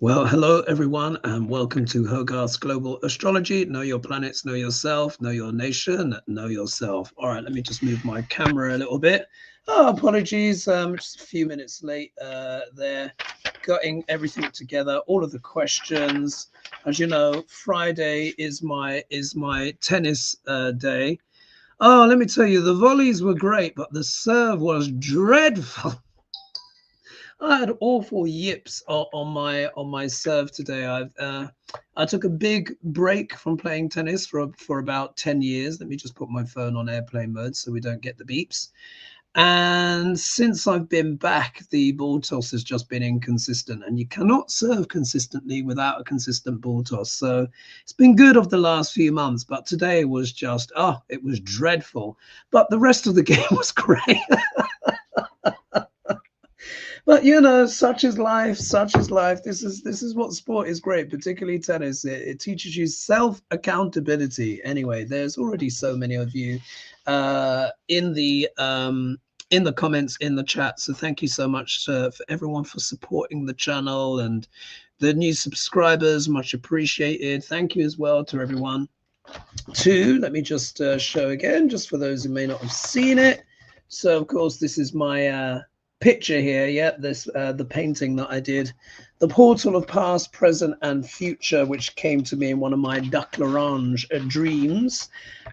Well, hello everyone, and welcome to Hogarth's Global Astrology. Know your planets, know yourself, know your nation, know yourself. All right, let me just move my camera a little bit. Oh, apologies, just a few minutes late there. Getting everything together, all of the questions. As you know, Friday is my tennis day. Oh, let me tell you, the volleys were great, but the serve was dreadful. I had awful yips on my serve today. I took a big break from playing tennis for about 10 years. Let me just put my phone on airplane mode so we don't get the beeps. And since I've been back, the ball toss has just been inconsistent, and you cannot serve consistently without a consistent ball toss. So it's been good of the last few months, but today was just, it was dreadful. But the rest of the game was great. But you know, such is life. Such is life. This is what sport is great, particularly tennis. It teaches you self accountability. Anyway, there's already so many of you in the comments in the chat. So thank you so much for everyone for supporting the channel and the new subscribers. Much appreciated. Thank you as well to everyone. Let me just show again, just for those who may not have seen it. So of course, this is my picture here. Yeah, this the painting that I did, the portal of past, present, and future, which came to me in one of my Duck L'Orange dreams,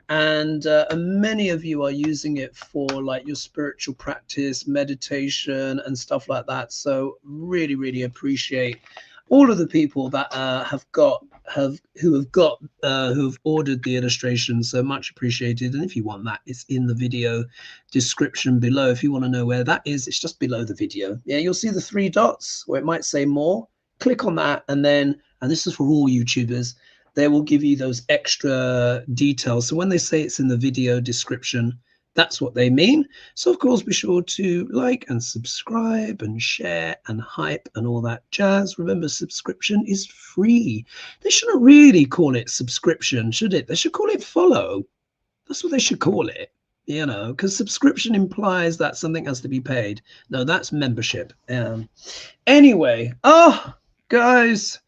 and many of you are using it for like your spiritual practice, meditation, and stuff like that. So really appreciate all of the people that who've ordered the illustration. So much appreciated. And if you want that, it's in the video description below. If you want to know where that is, it's just below the video. Yeah, you'll see the 3 dots where it might say more. Click on that, and this is for all YouTubers, they will give you those extra details. So when they say it's in the video description, that's what they mean. So of course, be sure to like and subscribe and share and hype and all that jazz. Remember, subscription is free. They shouldn't really call it subscription, should it? They should call it follow. That's what they should call it, you know, because subscription implies that something has to be paid. No, that's membership. Anyway, guys,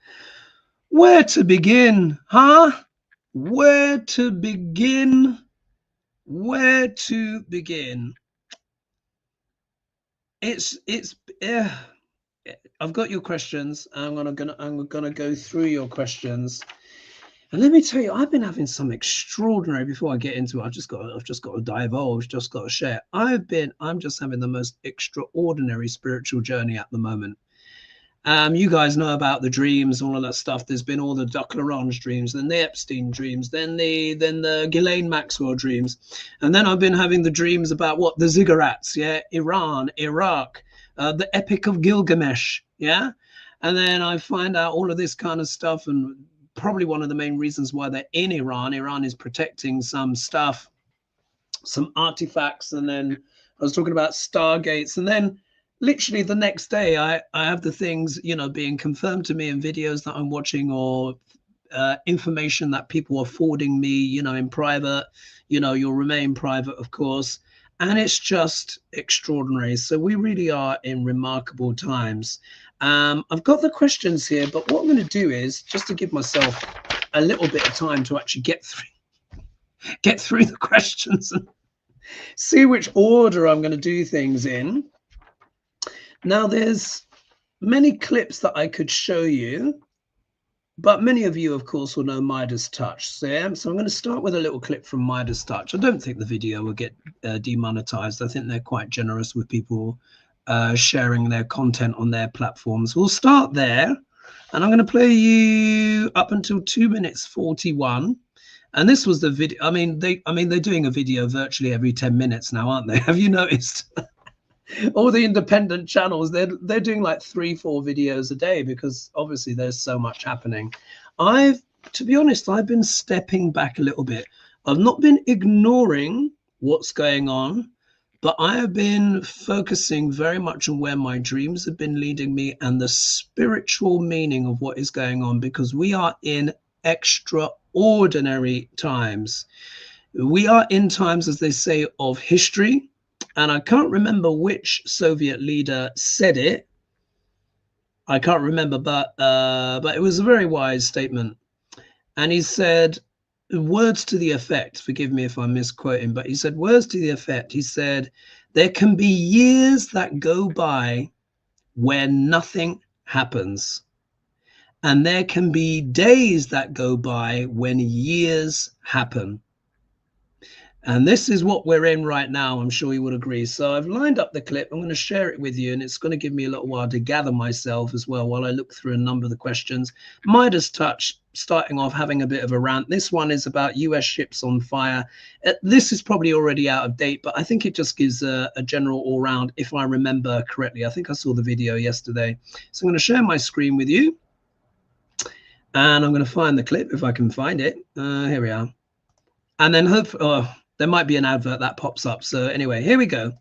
where to begin, huh? Where to begin? Where to begin? I've got your questions. I'm gonna go through your questions, and let me tell you, I've been having some extraordinary. Before I get into it, I've just got to divulge, just got to share. I'm just having the most extraordinary spiritual journey at the moment. You guys know about the dreams, all of that stuff. There's been all the Duck L'Orange dreams, then the Epstein dreams, then the Ghislaine Maxwell dreams, and then I've been having the dreams about the ziggurats, yeah, Iran, Iraq, the Epic of Gilgamesh, yeah, and then I find out all of this kind of stuff, and probably one of the main reasons why they're in Iran. Iran is protecting some stuff, some artifacts, and then I was talking about stargates, and then literally the next day I have the things, you know, being confirmed to me in videos that I'm watching, or information that people are forwarding me, you know, in private. You know, you'll remain private, of course, and it's just extraordinary. So we really are in remarkable times. I've got the questions here, but what I'm going to do is just to give myself a little bit of time to actually get through the questions and see which order I'm going to do things in. Now, there's many clips that I could show you, but many of you, of course, will know Midas Touch. So I'm going to start with a little clip from Midas Touch. I don't think the video will get demonetized. I think they're quite generous with people sharing their content on their platforms. We'll start there, and I'm going to play you up until 2 minutes 41. And this was the video. I mean, they're doing a video virtually every 10 minutes now, aren't they? Have you noticed? All the independent channels, they're doing like 3-4 videos a day, because obviously there's so much happening. To be honest, I've been stepping back a little bit. I've not been ignoring what's going on, but I have been focusing very much on where my dreams have been leading me and the spiritual meaning of what is going on, because we are in extraordinary times. We are in times, as they say, of history. And I can't remember which Soviet leader said it. I can't remember, but it was a very wise statement. And he said words to the effect, forgive me if I'm misquoting, but he said words to the effect. He said, there can be years that go by where nothing happens. And there can be days that go by when years happen. And this is what we're in right now. I'm sure you would agree. So I've lined up the clip. I'm going to share it with you, and it's going to give me a little while to gather myself as well while I look through a number of the questions. Midas touch, starting off having a bit of a rant. This one is about US ships on fire. This is probably already out of date, but I think it just gives a general all round, if I remember correctly. I think I saw the video yesterday. So I'm going to share my screen with you, and I'm going to find the clip if I can find it. Here we are. And then hopefully, there might be an advert that pops up. So anyway, here we go.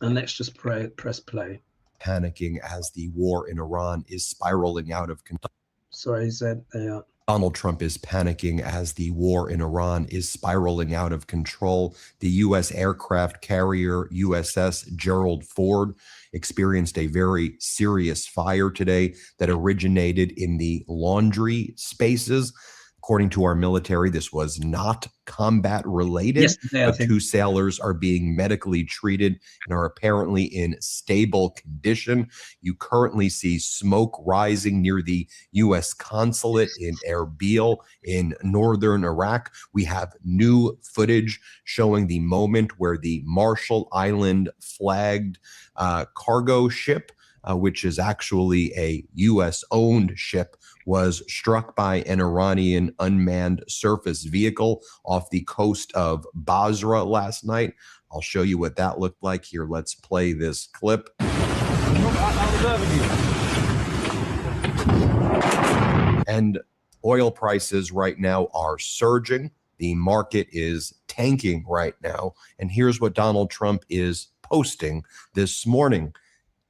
And let's just press play. Panicking as the war in Iran is spiraling out of control. Sorry, he said, there you are. Donald Trump is panicking as the war in Iran is spiraling out of control. The U.S. aircraft carrier USS Gerald Ford experienced a very serious fire today that originated in the laundry spaces. According to our military, this was not combat related, but two sailors are being medically treated and are apparently in stable condition. You currently see smoke rising near the U.S. consulate in Erbil in northern Iraq. We have new footage showing the moment where the Marshall Island flagged cargo ship, which is actually a U.S.-owned ship, was struck by an Iranian unmanned surface vehicle off the coast of Basra last night. I'll show you what that looked like here. Let's play this clip. And oil prices right now are surging. The market is tanking right now. And here's what Donald Trump is posting this morning.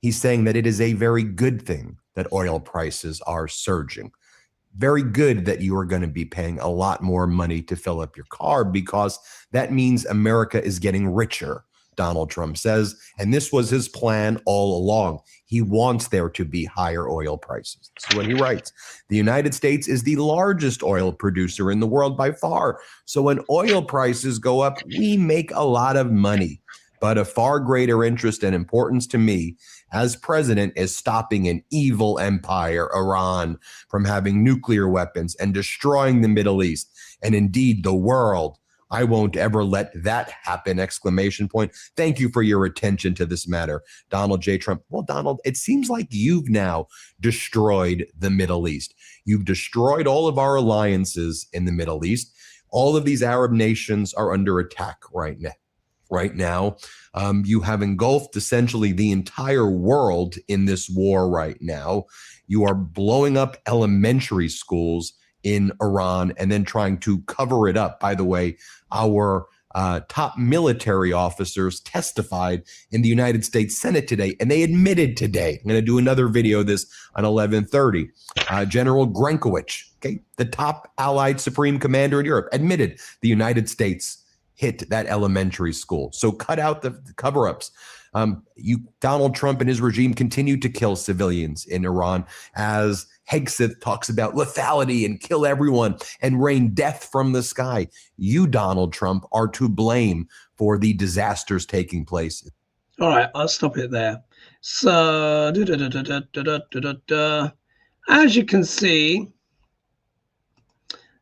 He's saying that it is a very good thing that oil prices are surging. Very good that you are going to be paying a lot more money to fill up your car because that means America is getting richer, Donald Trump says. And this was his plan all along. He wants there to be higher oil prices. So when he writes, the United States is the largest oil producer in the world by far. So when oil prices go up, we make a lot of money. But of far greater interest and importance to me as president is stopping an evil empire, Iran, from having nuclear weapons and destroying the Middle East and indeed the world. I won't ever let that happen, exclamation point. Thank you for your attention to this matter, Donald J. Trump. Well, Donald, it seems like you've now destroyed the Middle East. You've destroyed all of our alliances in the Middle East. All of these Arab nations are under attack right now. You have engulfed essentially the entire world in this war right now. You are blowing up elementary schools in Iran and then trying to cover it up. By the way, our top military officers testified in the United States Senate today, and they admitted today, I'm going to do another video of this on 11:30, General Grenkowicz, okay, the top allied supreme commander in Europe, admitted the United States hit that elementary school. So cut out the cover-ups. Donald Trump and his regime continue to kill civilians in Iran as Hegseth talks about lethality and kill everyone and rain death from the sky. You, Donald Trump, are to blame for the disasters taking place. All right, I'll stop it there. So, as you can see,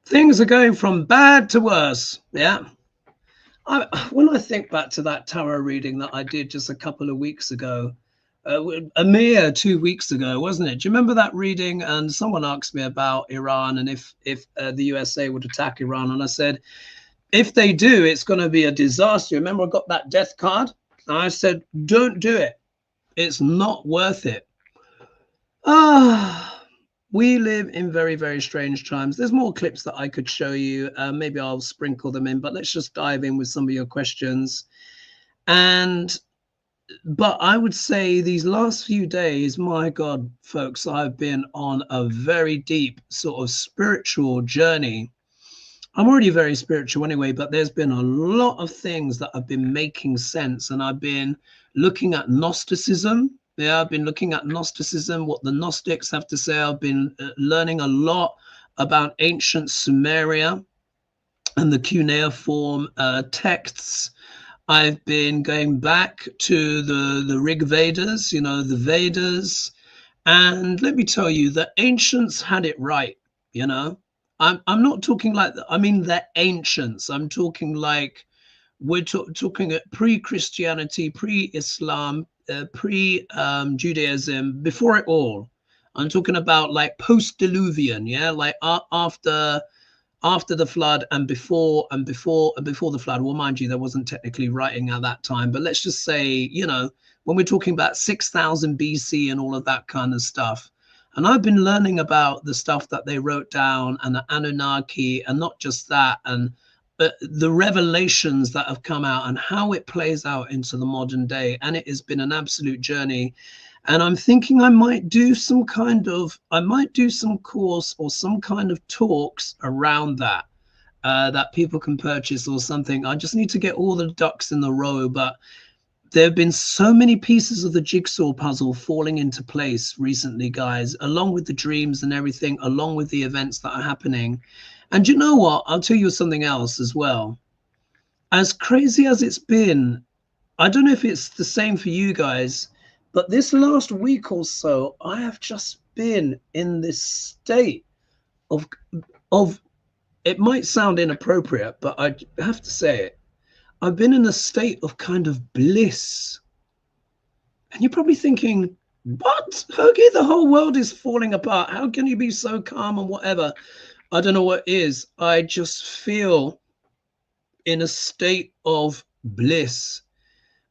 things are going from bad to worse. Yeah. When I think back to that tarot reading that I did just a couple of weeks ago, a mere 2 weeks ago, wasn't it? Do you remember that reading? And someone asked me about Iran and if the USA would attack Iran. And I said, if they do, it's going to be a disaster. Remember, I got that death card? And I said, don't do it. It's not worth it. We live in very, very strange times. There's more clips that I could show you. Maybe I'll sprinkle them in, but let's just dive in with some of your questions. But I would say these last few days, my God, folks, I've been on a very deep sort of spiritual journey. I'm already very spiritual anyway, but there's been a lot of things that have been making sense. And I've been looking at Gnosticism Yeah, I've been looking at Gnosticism, what the Gnostics have to say. I've been learning a lot about ancient Sumeria and the cuneiform texts. I've been going back to the Rig Vedas, you know, the Vedas. And let me tell you, the ancients had it right, you know. I'm not talking like, I mean, the ancients. I'm talking like, we're talking at pre-Christianity, pre-Islam, pre-Judaism, before it all. I'm talking about like post-Diluvian, yeah, like after the flood and before the flood. Well, mind you, there wasn't technically writing at that time, but let's just say, you know, when we're talking about 6000 BC and all of that kind of stuff. And I've been learning about the stuff that they wrote down and the Anunnaki, and not just that, and the revelations that have come out and how it plays out into the modern day. And it has been an absolute journey. And I'm thinking I might do some course or some kind of talks around that, that people can purchase or something. I just need to get all the ducks in the row. But there have been so many pieces of the jigsaw puzzle falling into place recently, guys, along with the dreams and everything, along with the events that are happening. And you know what? I'll tell you something else as well. As crazy as it's been, I don't know if it's the same for you guys, but this last week or so, I have just been in this state of it might sound inappropriate, but I have to say it. I've been in a state of kind of bliss. And you're probably thinking, what? Hoagie, the whole world is falling apart. How can you be so calm and whatever? I don't know what is. I just feel in a state of bliss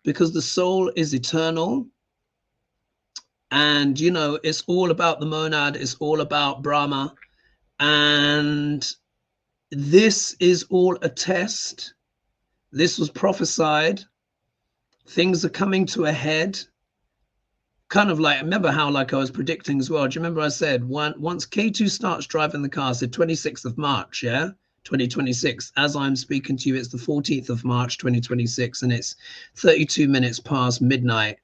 because the soul is eternal. And, you know, it's all about the monad. It's all about Brahma. And this is all a test. This was prophesied. Things are coming to a head. Kind of like, remember how like I was predicting as well. Do you remember I said once K2 starts driving the car, I said 26th of March, yeah? 2026. As I'm speaking to you, it's the 14th of March, 2026, and it's 32 minutes past midnight.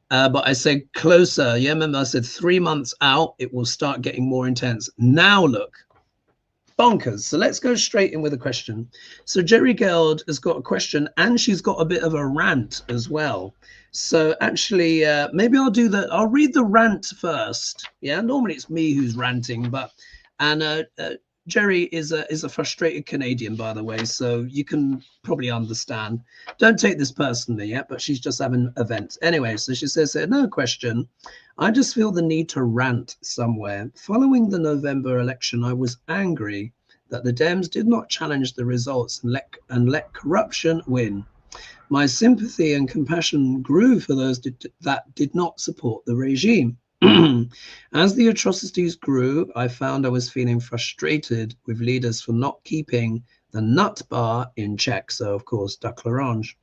But I said closer. Yeah, remember I said 3 months out, it will start getting more intense. Now look, bonkers. So let's go straight in with a question. So Jerry Geld has got a question, and she's got a bit of a rant as well. So actually, maybe I'll do that. I'll read the rant first. Yeah, normally it's me who's ranting, but Jerry is a frustrated Canadian, by the way, so you can probably understand. Don't take this personally, yeah, but she's just having a vent. Anyway, so she says, no question. I just feel the need to rant somewhere. Following the November election, I was angry that the Dems did not challenge the results and let corruption win. My sympathy and compassion grew for those that did not support the regime. As the atrocities grew, I found I was feeling frustrated with leaders for not keeping the nut bar in check. So, of course, Duck L'Orange.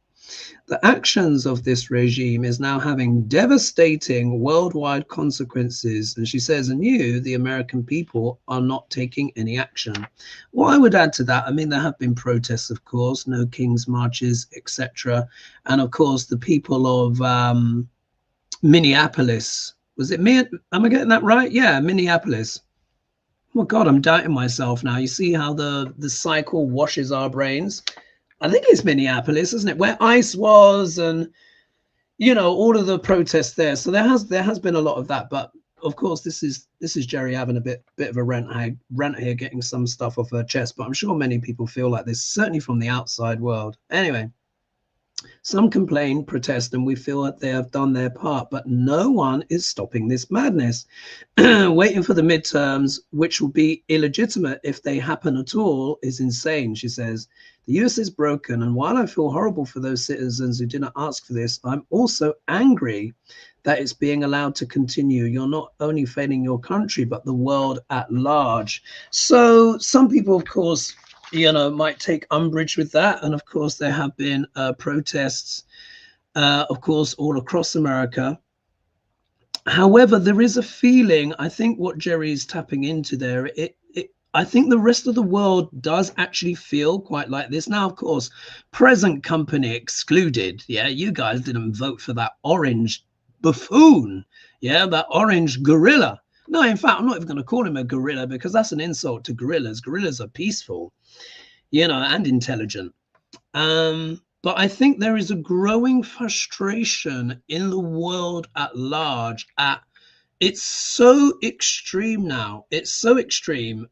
The actions of this regime is now having devastating worldwide consequences. And she says, and you, the American people, are not taking any action. What I would add to that, I mean, there have been protests, of course, no King's marches, etc. And of course, the people of Minneapolis. Was it me? Am I getting that right? Yeah, Minneapolis. Oh, God, I'm doubting myself now. You see how the cycle washes our brains? I think it's Minneapolis, isn't it? Where ICE was, and you know, all of the protests there. So there has been a lot of that. But of course, this is Jerry having a bit of a rant here, getting some stuff off her chest. But I'm sure many people feel like this, certainly from the outside world. Anyway, some complain, protest, and we feel that they have done their part, but no one is stopping this madness. Waiting for the midterms, which will be illegitimate if they happen at all, is insane, she says. The US is broken, and while I feel horrible for those citizens who didn't ask for this, I'm also angry that it's being allowed to continue. You're not only failing your country, but the world at large. So some people, of course, you know, might take umbrage with that. And of course, there have been protests, of course, all across America. However, there is a feeling, I think what Jerry's tapping into there, I think the rest of the world does actually feel quite like this. Now, of course, present company excluded. Yeah, you guys didn't vote for that orange buffoon, yeah, that orange gorilla. No, in fact, I'm not even going to call him a gorilla because that's an insult to gorillas. Gorillas are peaceful, and intelligent. But I think there is a growing frustration in the world at large. It's so extreme now. It's so extreme.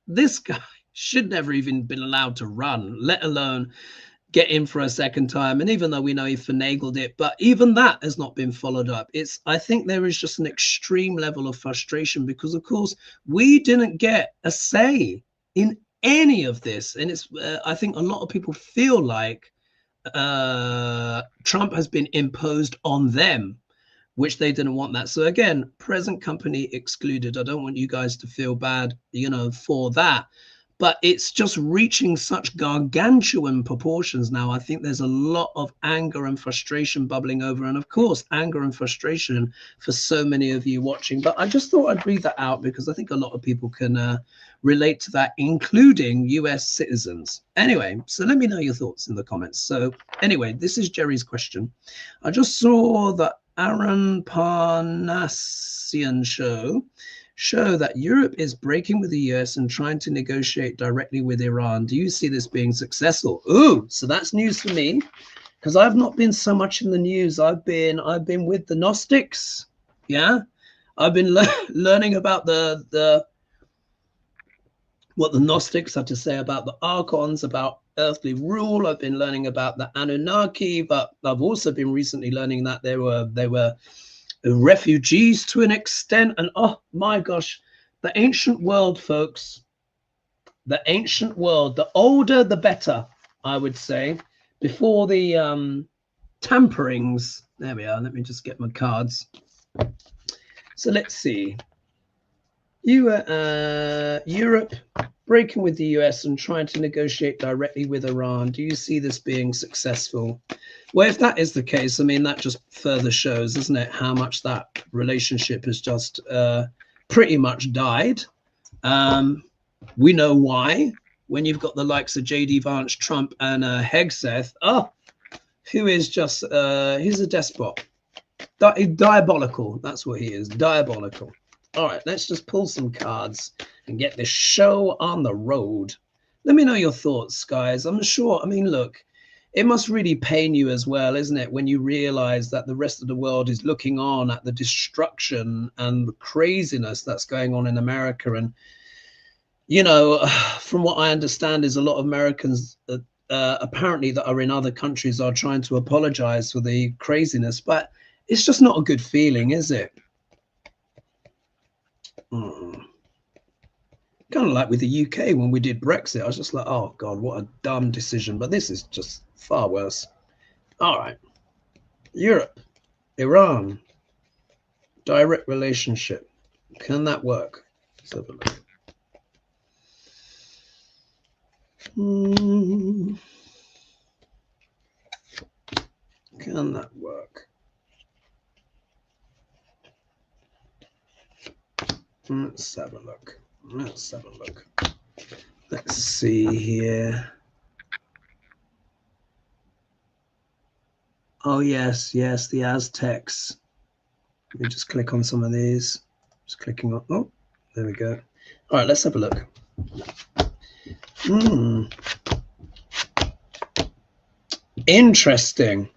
This guy should never even been allowed to run, let alone get in for a second time. And even though we know he finagled it, but even that has not been followed up. I think there is just an extreme level of frustration because, of course, we didn't get a say in any of this. And I think a lot of people feel like Trump has been imposed on them, which they didn't want that. So again, present company excluded. I don't want you guys to feel bad, for that. But it's just reaching such gargantuan proportions now. I think there's a lot of anger and frustration bubbling over. And of course, anger and frustration for so many of you watching. But I just thought I'd read that out because I think a lot of people can relate to that, including US citizens. Anyway, so let me know your thoughts in the comments. So anyway, this is Jerry's question. I just saw the Aaron Parnassian show that Europe is breaking with the US and trying to negotiate directly with Iran. Do you see this being successful? Ooh, so that's news for me because I've not been so much in the news. I've been with the Gnostics. Yeah, I've been learning about what the Gnostics had to say about the archons, about earthly rule. I've been learning about the Anunnaki, but I've also been recently learning that they were refugees to an extent. And oh my gosh, the ancient world, folks, the ancient world, the older the better, I would say, before the tamperings. There we are. Let me just get my cards. So let's see. Europe breaking with the US and trying to negotiate directly with Iran. Do you see this being successful? Well, if that is the case, I mean, that just further shows, isn't it, how much that relationship has just pretty much died. We know why. When you've got the likes of J.D. Vance, Trump, and Hegseth, who is just, he's a despot. Diabolical. That's what he is, diabolical. All right, let's just pull some cards and get this show on the road. Let me know your thoughts, guys. I'm sure, I mean, look, it must really pain you as well, isn't it, when you realize that the rest of the world is looking on at the destruction and the craziness that's going on in America. And, from what I understand is a lot of Americans apparently that are in other countries are trying to apologize for the craziness, but it's just not a good feeling, is it? Kind of like with the UK when we did Brexit. I was just like, oh God, what a dumb decision. But this is just far worse. All right. Europe, Iran, direct relationship. Can that work? Let's have a look. Can that work? Let's have a look. Let's have a look. Let's see here. Oh, yes, the Aztecs. Let me just click on some of these. Just clicking on. Oh, there we go. All right, let's have a look. Interesting.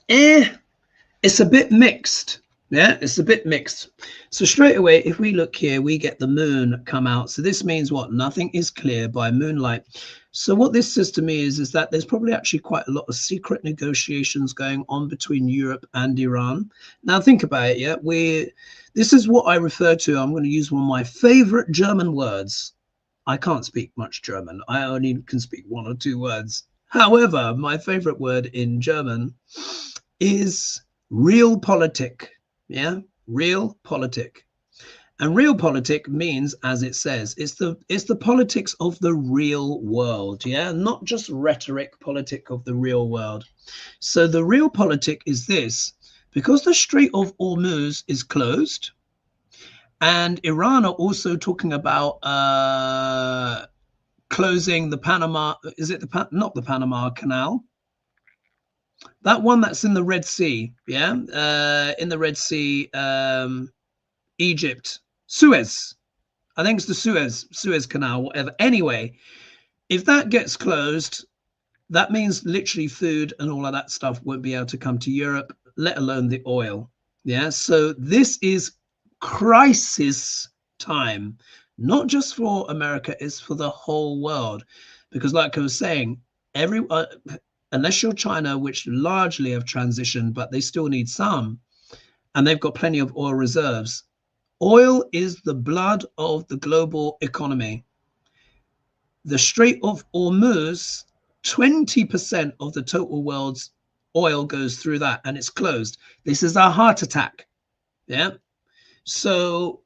It's a bit mixed. Yeah, it's a bit mixed. So straight away, if we look here, we get the moon come out. So this means what? Nothing is clear by moonlight. So what this says to me is that there's probably actually quite a lot of secret negotiations going on between Europe and Iran. Now think about it, yeah? This is what I refer to. I'm going to use one of my favorite German words. I can't speak much German. I only can speak one or two words. However, my favorite word in German is realpolitik. Yeah, realpolitik. And realpolitik means, as it says, it's the politics of the real world. Yeah, not just rhetoric, politic of the real world. So the realpolitik is this: because the Strait of Hormuz is closed, and Iran are also talking about closing the Panama. Is it not the Panama Canal? That one that's in the Red Sea, yeah, in the Red Sea, Egypt, Suez. I think it's the Suez Canal, whatever. Anyway, if that gets closed, that means literally food and all of that stuff won't be able to come to Europe, let alone the oil. Yeah, so this is crisis time, not just for America, it's for the whole world. Because like I was saying, unless you're China, which largely have transitioned, but they still need some, and they've got plenty of oil reserves. Oil is the blood of the global economy. The Strait of Hormuz, 20% of the total world's oil goes through that, and it's closed. This is a heart attack. Yeah. So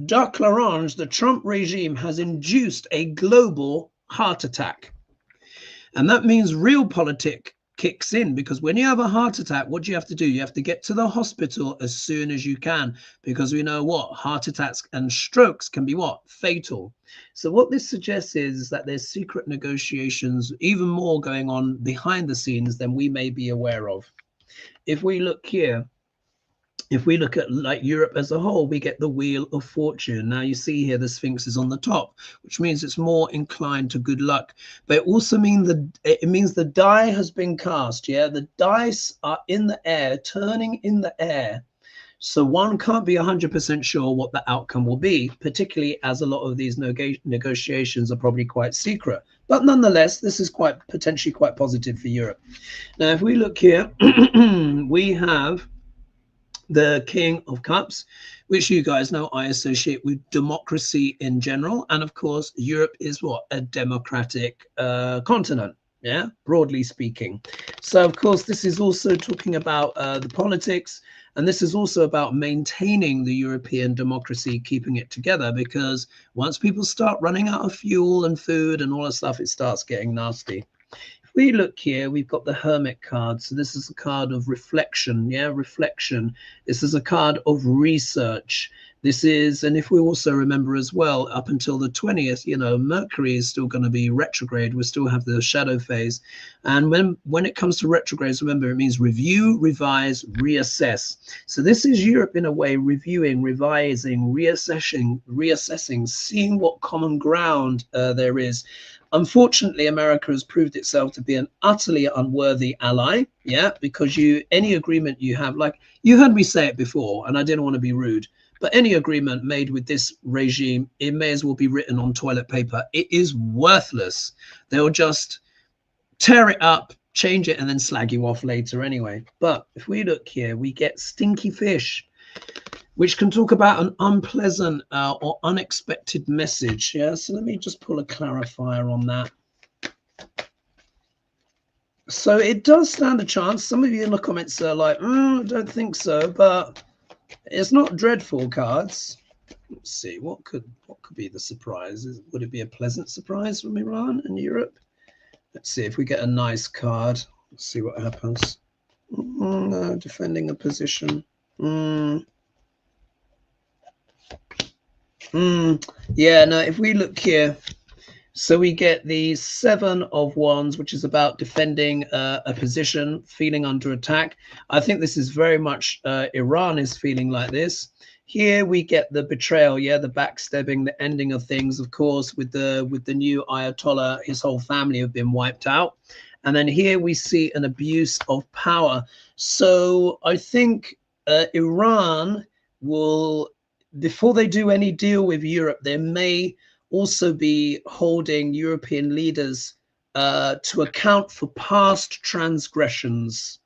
Jacques Larange, the Trump regime, has induced a global heart attack. And that means realpolitik kicks in, because when you have a heart attack, what do you have to do? You have to get to the hospital as soon as you can, because we know what heart attacks and strokes can be what fatal. So what this suggests is that there's secret negotiations, even more going on behind the scenes than we may be aware of. If we look here, if we look at like Europe as a whole, we get the Wheel of Fortune. Now you see here the Sphinx is on the top, which means it's more inclined to good luck. But it also means the die has been cast. Yeah, the dice are in the air, turning in the air. So one can't be 100% sure what the outcome will be, particularly as a lot of these negotiations are probably quite secret. But nonetheless, this is potentially quite positive for Europe. Now, if we look here, we have the King of Cups, which you guys know I associate with democracy in general. And of course, Europe is what? A democratic continent, yeah, broadly speaking. So of course, this is also talking about the politics, and this is also about maintaining the European democracy, keeping it together, because once people start running out of fuel and food and all that stuff, it starts getting nasty. We look here, we've got the Hermit card. So this is a card of reflection. Yeah, reflection. This is a card of research. This is, and if we also remember as well, up until the 20th, you know, Mercury is still going to be retrograde. We still have the shadow phase. And when it comes to retrogrades, remember, it means review, revise, reassess. So this is Europe in a way, reviewing, revising, reassessing, seeing what common ground there is. Unfortunately, America has proved itself to be an utterly unworthy ally. Yeah, because any agreement you have, like you heard me say it before, and I didn't want to be rude, but any agreement made with this regime, it may as well be written on toilet paper. It is worthless. They'll just tear it up, change it, and then slag you off later anyway. But if we look here, we get stinky fish, which can talk about an unpleasant or unexpected message. Yeah, so let me just pull a clarifier on that. So it does stand a chance. Some of you in the comments are like, I don't think so, but it's not dreadful cards. Let's see, what could be the surprise? Would it be a pleasant surprise from Iran and Europe? Let's see if we get a nice card. Let's see what happens. No, defending a position. Yeah, no, if we look here, so we get the 7 of Wands, which is about defending a position, feeling under attack. I think this is very much Iran is feeling like this. Here we get the betrayal, yeah, the backstabbing, the ending of things, of course, with the new Ayatollah, his whole family have been wiped out. And then here we see an abuse of power. So I think Iran will, before they do any deal with Europe, they may also be holding European leaders to account for past transgressions,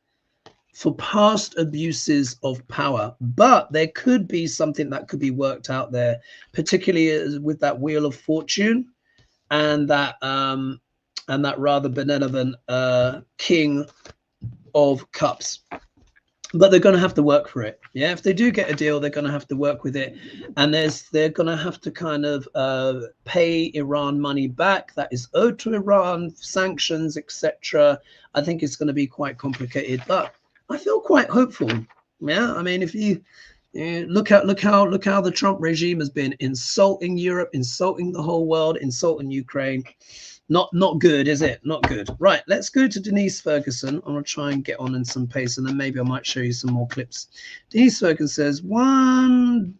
for past abuses of power. But there could be something that could be worked out there, particularly with that Wheel of Fortune and that rather benevolent King of Cups. But they're going to have to work for it. Yeah, if they do get a deal, they're going to have to work with it. And they're going to have to kind of pay Iran money back that is owed to Iran, sanctions, etc. I think it's going to be quite complicated, but I feel quite hopeful. Yeah, I mean, if you look how the Trump regime has been insulting Europe, insulting the whole world, insulting Ukraine. Not good, is it? Not good. Right, let's go to Denise Ferguson. I'm going to try and get on in some pace, and then maybe I might show you some more clips. Denise Ferguson says, on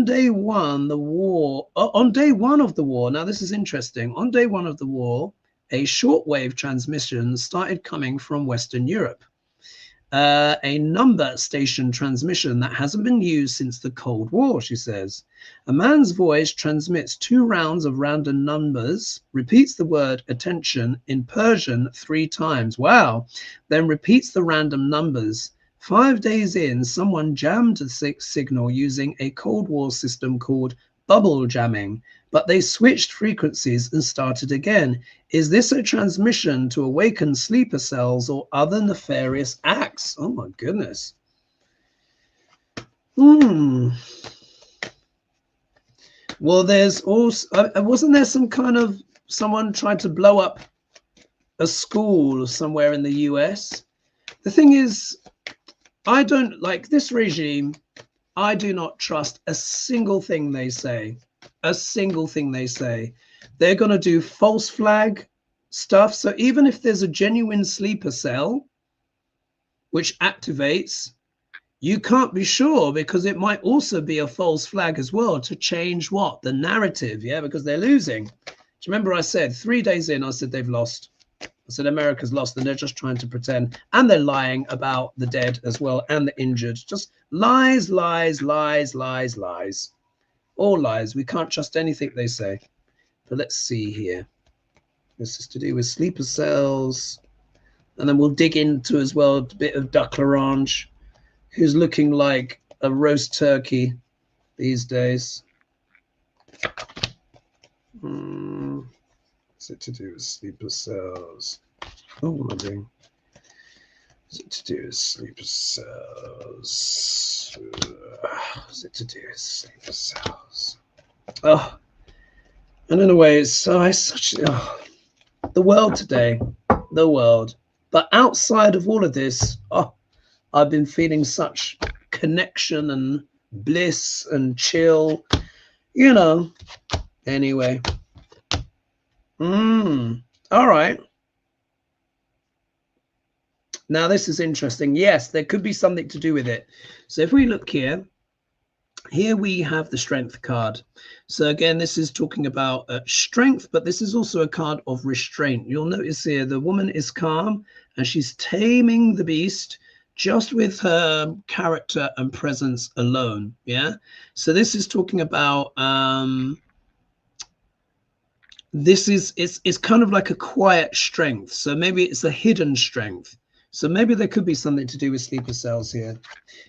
day one, on day one of the war, now this is interesting. On day one of the war, a shortwave transmission started coming from Western Europe. A number station transmission that hasn't been used since the Cold War, she says. A man's voice transmits 2 rounds of random numbers, repeats the word attention in Persian 3 times. Wow. Then repeats the random numbers. 5 days in, someone jammed the signal using a Cold War system called bubble jamming, but they switched frequencies and started again. Is this a transmission to awaken sleeper cells or other nefarious acts? Oh my goodness. Well, there's also, wasn't there some kind of, someone tried to blow up a school somewhere in the US? The thing is, I don't like this regime. I do not trust a single thing they say. A single thing they say. They're going to do false flag stuff. So even if there's a genuine sleeper cell which activates, you can't be sure, because it might also be a false flag as well to change what? The narrative, yeah, because they're losing. Do you remember I said 3 days in, I said they've lost. I said America's lost and they're just trying to pretend. And they're lying about the dead as well and the injured. Just lies, lies, lies, lies, lies. All lies. We can't trust anything they say. But let's see here. This is to do with sleeper cells. And then we'll dig into as well a bit of Duck L'Orange, who's looking like a roast turkey these days. What's it to do with sleeper cells? Oh, what am I doing? What's it to do with sleeper cells? What's it to do with sleeper cells? Oh, and in a way, it's such the world today, the world. But outside of all of this, I've been feeling such connection and bliss and chill, you know. Anyway. All right. Now this is interesting. Yes, there could be something to do with it. So if we look here we have the strength card. So again, this is talking about strength, but this is also a card of restraint. You'll notice here the woman is calm and she's taming the beast just with her character and presence alone. Yeah. So this is talking about this is it's kind of like a quiet strength. So maybe it's a hidden strength. So maybe there could be something to do with sleeper cells here.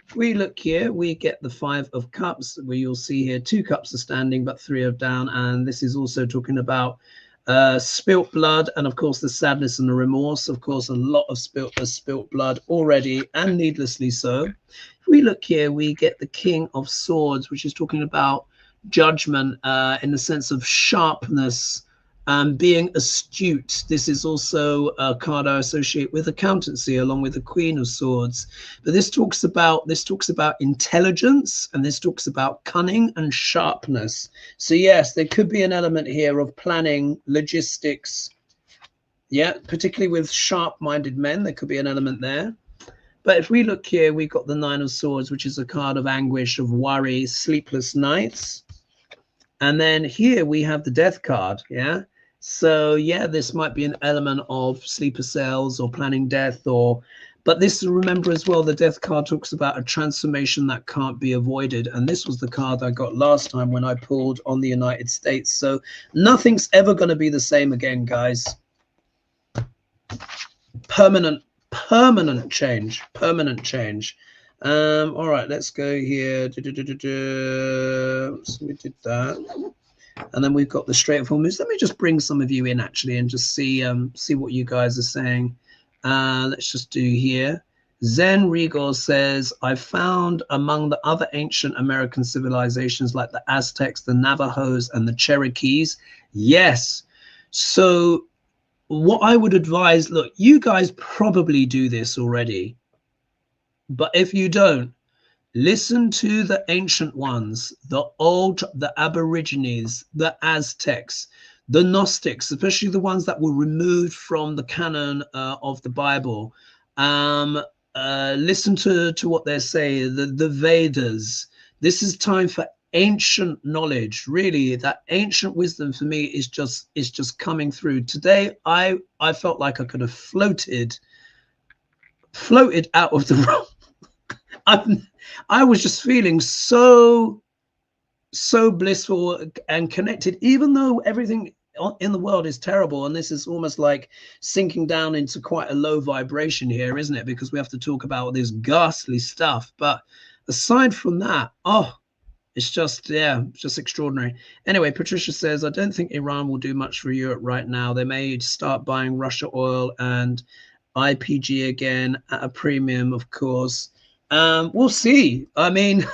If we look here, we get the 5 of cups, where you'll see here 2 cups are standing, but 3 are down. And this is also talking about spilt blood, and of course the sadness and the remorse. Of course, a lot of spilt blood already, and needlessly so. If we look here, we get the King of Swords, which is talking about judgment in the sense of sharpness, being astute. This is also a card I associate with accountancy, along with the Queen of Swords. But this talks about intelligence, and this talks about cunning and sharpness. So yes, there could be an element here of planning, logistics. Yeah, particularly with sharp-minded men, there could be an element there. But if we look here, we've got the 9 of Swords, which is a card of anguish, of worry, sleepless nights. And then here we have the Death card. Yeah. So yeah, this might be an element of sleeper cells or planning death, but this, remember as well, the Death card talks about a transformation that can't be avoided. And this was the card I got last time when I pulled on the United States. So nothing's ever going to be the same again, guys. Permanent change, all right, let's go here. So we did that. And then we've got the Strait of Hormuz. Let me just bring some of you in actually and just see what you guys are saying. Let's just do here. Zen Regal says, I found among the other ancient American civilizations like the Aztecs, the Navajos, and the Cherokees. Yes. So what I would advise, look, you guys probably do this already, but if you don't, listen to the ancient ones, the Aborigines, the Aztecs, the Gnostics, especially the ones that were removed from the canon of the Bible. Listen to what they say, the Vedas. This is time for ancient knowledge. Really, that ancient wisdom for me is just coming through. Today, I felt like I could have floated out of the room. I was just feeling so blissful and connected, even though everything in the world is terrible, and this is almost like sinking down into quite a low vibration here, isn't it? Because we have to talk about this ghastly stuff. But aside from that, it's just, yeah, it's just extraordinary. Anyway, Patricia says, I don't think Iran will do much for Europe right now. They may start buying Russia oil and IPG again at a premium, of course. We'll see. I mean,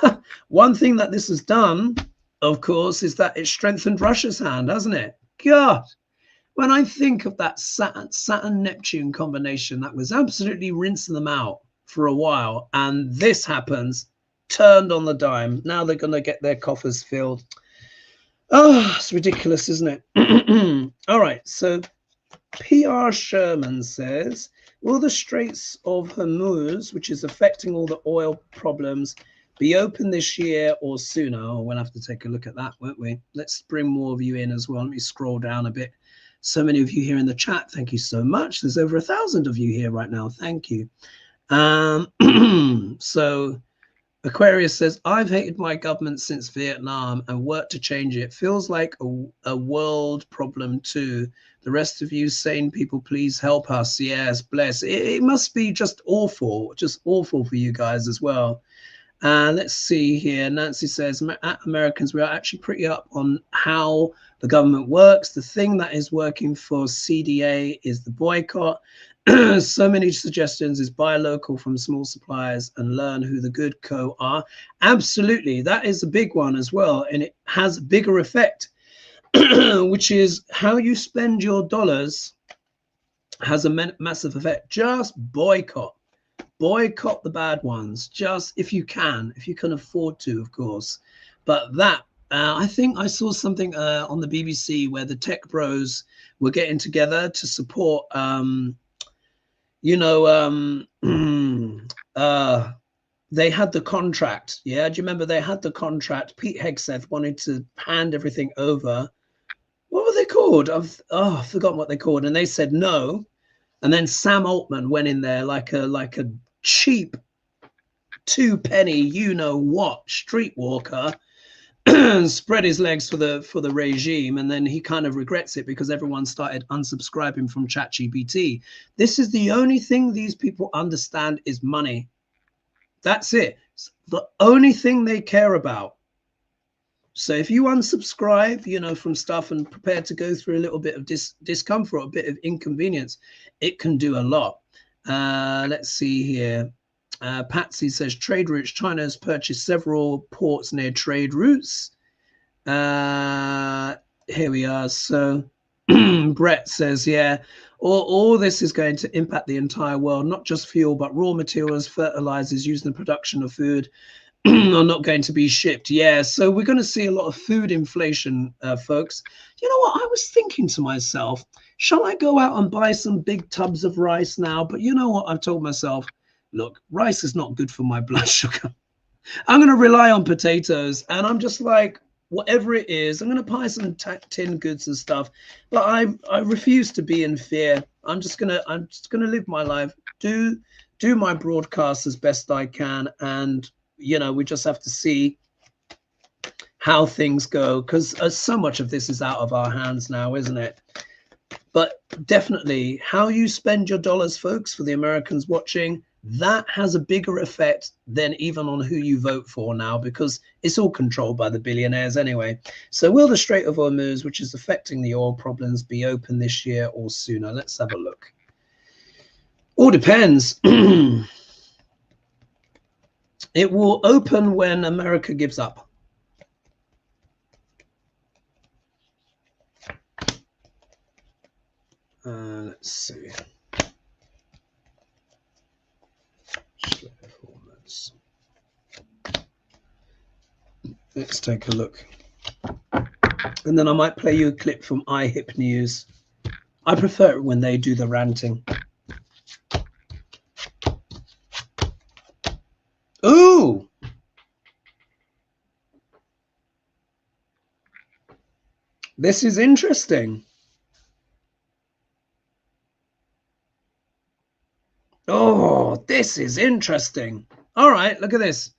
one thing that this has done, of course, is that it strengthened Russia's hand, hasn't it? God, when I think of that Saturn-Neptune combination, that was absolutely rinsing them out for a while, and this happens, turned on the dime. Now they're going to get their coffers filled. Oh, it's ridiculous, isn't it? All right, so PR Sherman says, will the Straits of Hormuz, which is affecting all the oil problems, be open this year or sooner? Oh, we'll have to take a look at that, won't we? Let's bring more of you in as well. Let me scroll down a bit. So many of you here in the chat. Thank you so much. There's over 1,000 of you here right now. Thank you. So Aquarius says, I've hated my government since Vietnam and worked to change it. Feels like a world problem too. The rest of you sane people, please help us. Yes, bless. It must be just awful for you guys as well. Let's see here. Nancy says, Americans, we are actually pretty up on how the government works. The thing that is working for CDA is the boycott. So many suggestions is buy local from small suppliers and learn who the good co are. Absolutely. That is a big one as well. And it has a bigger effect, which is how you spend your dollars has a massive effect. Just boycott the bad ones, just if you can afford to, of course. But that I think I saw something on the BBC where the tech bros were getting together to support they had the contract. Yeah, do you remember they had the contract? Pete Hegseth wanted to hand everything over. What were they called? I've forgotten what they called. And they said no. And then Sam Altman went in there like a cheap 2-penny, you know what, streetwalker, spread his legs for the regime, and then he kind of regrets it because everyone started unsubscribing from ChatGPT. This is the only thing these people understand is money. That's it. It's the only thing they care about. So if you unsubscribe, from stuff and prepare to go through a little bit of discomfort, a bit of inconvenience, it can do a lot. Let's see here. Patsy says trade routes. China has purchased several ports near trade routes. Here we are. So Brett says, yeah, all this is going to impact the entire world, not just fuel, but raw materials, fertilizers used in the production of food are not going to be shipped. Yeah, so we're going to see a lot of food inflation, folks. You know what? I was thinking to myself, shall I go out and buy some big tubs of rice now? But you know what? I've told myself, look, rice is not good for my blood sugar. I'm going to rely on potatoes. And I'm just like, whatever it is, I'm going to buy some tin goods and stuff. But I refuse to be in fear. I'm just going to live my life, do my broadcast as best I can. And we just have to see how things go, because so much of this is out of our hands now, isn't it? But definitely how you spend your dollars, folks, for the Americans watching, that has a bigger effect than even on who you vote for now, because it's all controlled by the billionaires anyway. So will the Strait of Hormuz, which is affecting the oil problems, be open this year or sooner? Let's have a look. All depends. It will open when America gives up. Let's see. Let's take a look. And then I might play you a clip from iHip News. I prefer it when they do the ranting. Ooh! This is interesting. Oh, this is interesting. All right, look at this.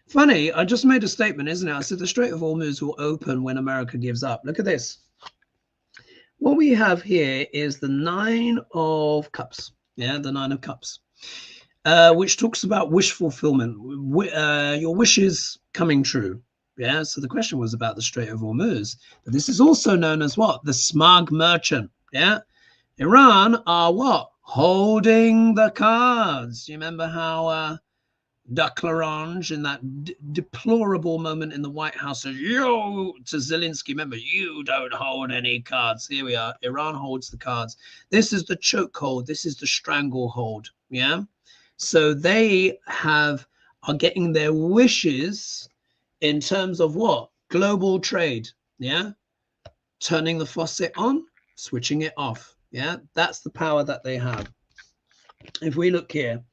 Funny, I just made a statement, isn't it? I said the Strait of Hormuz will open when America gives up. Look at this. What we have here is the Nine of Cups. Yeah, the Nine of Cups, which talks about wish fulfillment, your wishes coming true. Yeah, so the question was about the Strait of Hormuz. But this is also known as what? The smug merchant. Yeah, Iran are what? Holding the cards. You remember how Duck Larange in that deplorable moment in the White House says, you, to Zelensky, remember, you don't hold any cards. Here we are. Iran holds the cards. This is the chokehold. This is the stranglehold. Yeah. So they are getting their wishes in terms of what? Global trade. Yeah. Turning the faucet on, switching it off. Yeah. That's the power that they have. If we look here,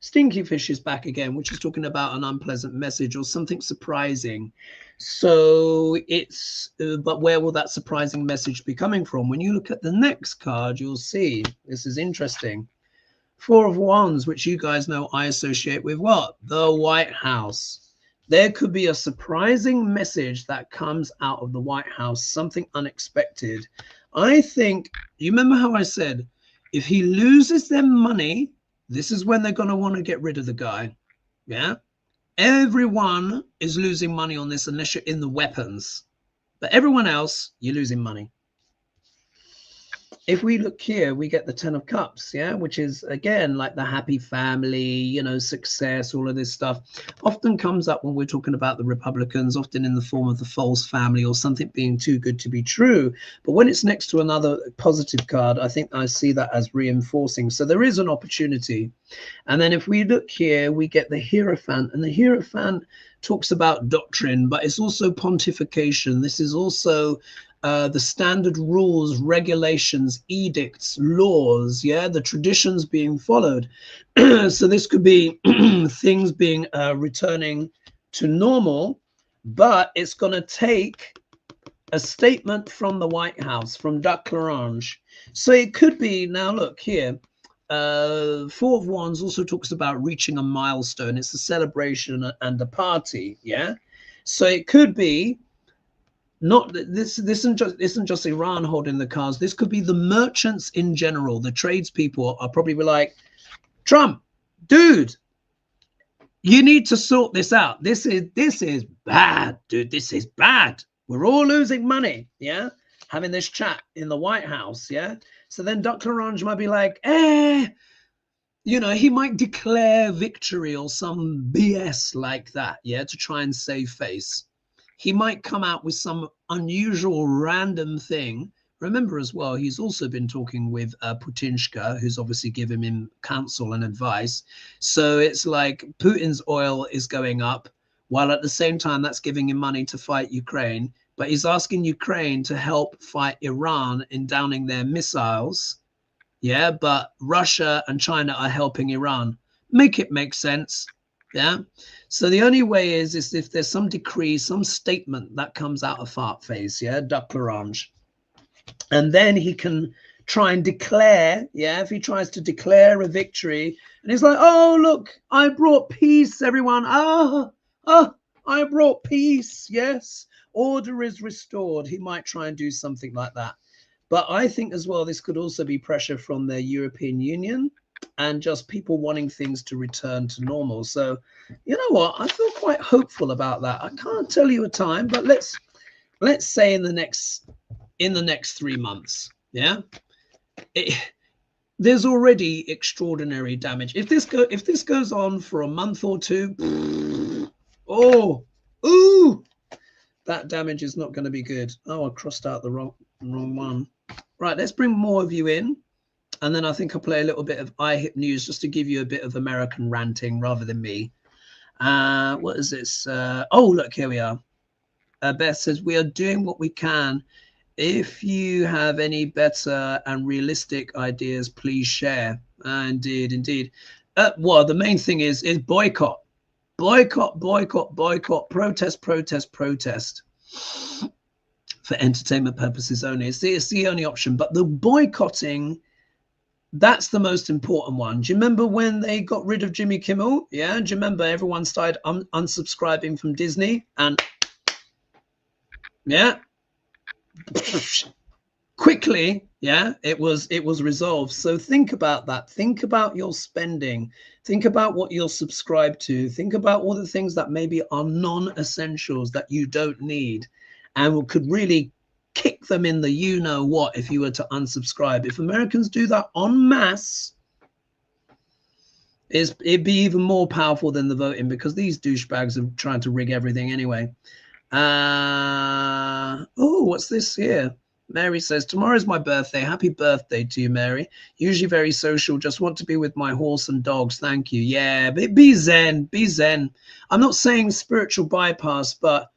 Stinky Fish is back again, which is talking about an unpleasant message or something surprising. So it's, but where will that surprising message be coming from? When you look at the next card, you'll see, this is interesting. Four of Wands, which you guys know I associate with what? The White House. There could be a surprising message that comes out of the White House, something unexpected. I think, you remember how I said, if he loses them money, this is when they're going to want to get rid of the guy. Yeah. Everyone is losing money on this unless you're in the weapons. But everyone else, you're losing money. If we look here, we get the Ten of Cups, yeah, which is, again, like the happy family, you know, success, all of this stuff. Often comes up when we're talking about the Republicans, often in the form of the false family or something being too good to be true. But when it's next to another positive card, I think I see that as reinforcing. So there is an opportunity. And then if we look here, we get the Hierophant. And the Hierophant talks about doctrine, but it's also pontification. This is also the standard rules, regulations, edicts, laws, yeah, the traditions being followed. So this could be things being returning to normal, but it's going to take a statement from the White House, from Duck Larange. So it could be, now look here, Four of Wands also talks about reaching a milestone. It's a celebration and a party, yeah. So it could be not this isn't just Iran holding the cards. This could be the merchants in general. The tradespeople are probably like, Trump, dude, you need to sort this out. This is bad, dude. This is bad. We're all losing money. Yeah, having this chat in the White House. Yeah. So then Dr. Larange might be like, you know, he might declare victory or some BS like that. Yeah, to try and save face. He might come out with some unusual random thing. Remember as well, he's also been talking with Putinshka, who's obviously giving him counsel and advice. So it's like Putin's oil is going up, while at the same time that's giving him money to fight Ukraine. But he's asking Ukraine to help fight Iran in downing their missiles. Yeah, but Russia and China are helping Iran. Make it make sense. Yeah. So the only way is if there's some decree, some statement that comes out of fart face, yeah, Duck Larange. And then he can try and declare, yeah, if he tries to declare a victory, and he's like, oh, look, I brought peace, everyone. I brought peace, yes. Order is restored. He might try and do something like that. But I think as well, this could also be pressure from the European Union and just people wanting things to return to normal. So, you know what? I feel quite hopeful about that. I can't tell you a time, but let's say in the next 3 months, yeah. There's already extraordinary damage. If this goes on for a month or two, that damage is not going to be good. Oh, I crossed out the wrong one. Right, let's bring more of you in. And then I think I'll play a little bit of iHip News just to give you a bit of American ranting rather than me. What is this? Oh, look, here we are. Beth says, we are doing what we can. If you have any better and realistic ideas, please share. Indeed, indeed. Well, the main thing is boycott. Boycott, boycott, boycott, protest, protest, protest. For entertainment purposes only. It's the only option. But the boycotting, that's the most important one. Do you remember when they got rid of Jimmy Kimmel? Yeah. Do you remember everyone started unsubscribing from Disney? And yeah, quickly, yeah, it was resolved. So think about that. Think about your spending. Think about what you're subscribed to. Think about all the things that maybe are non-essentials that you don't need, and could really kick them in the you know what if you were to unsubscribe. If Americans do that en masse, it'd be even more powerful than the voting, because these douchebags are trying to rig everything anyway. Oh, what's this here? Mary says, tomorrow's my birthday. Happy birthday to you, Mary. Usually very social. Just want to be with my horse and dogs. Thank you. Yeah, be zen. Be zen. I'm not saying spiritual bypass, but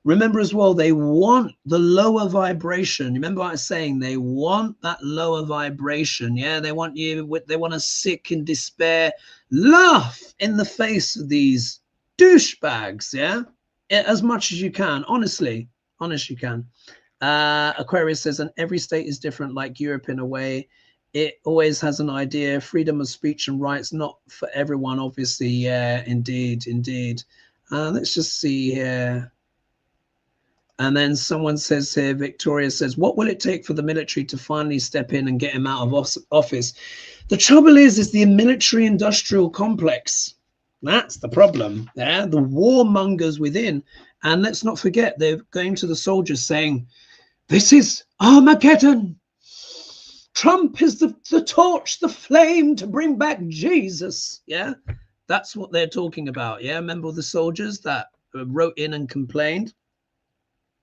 remember as well, they want the lower vibration. Remember what I was saying? They want that lower vibration. Yeah, they want you. They want to sick in despair, laugh in the face of these douchebags. Yeah, as much as you can. Honestly, honest you can. Aquarius says, and every state is different, like Europe in a way. It always has an idea. Freedom of speech and rights, not for everyone, obviously. Yeah, indeed, indeed. Let's just see here. And then someone says here, Victoria says, what will it take for the military to finally step in and get him out of office? The trouble is the military industrial complex. That's the problem. Yeah, the warmongers within. And let's not forget, they're going to the soldiers saying, this is Armageddon. Trump is the torch, the flame to bring back Jesus. Yeah, that's what they're talking about. Yeah, remember the soldiers that wrote in and complained?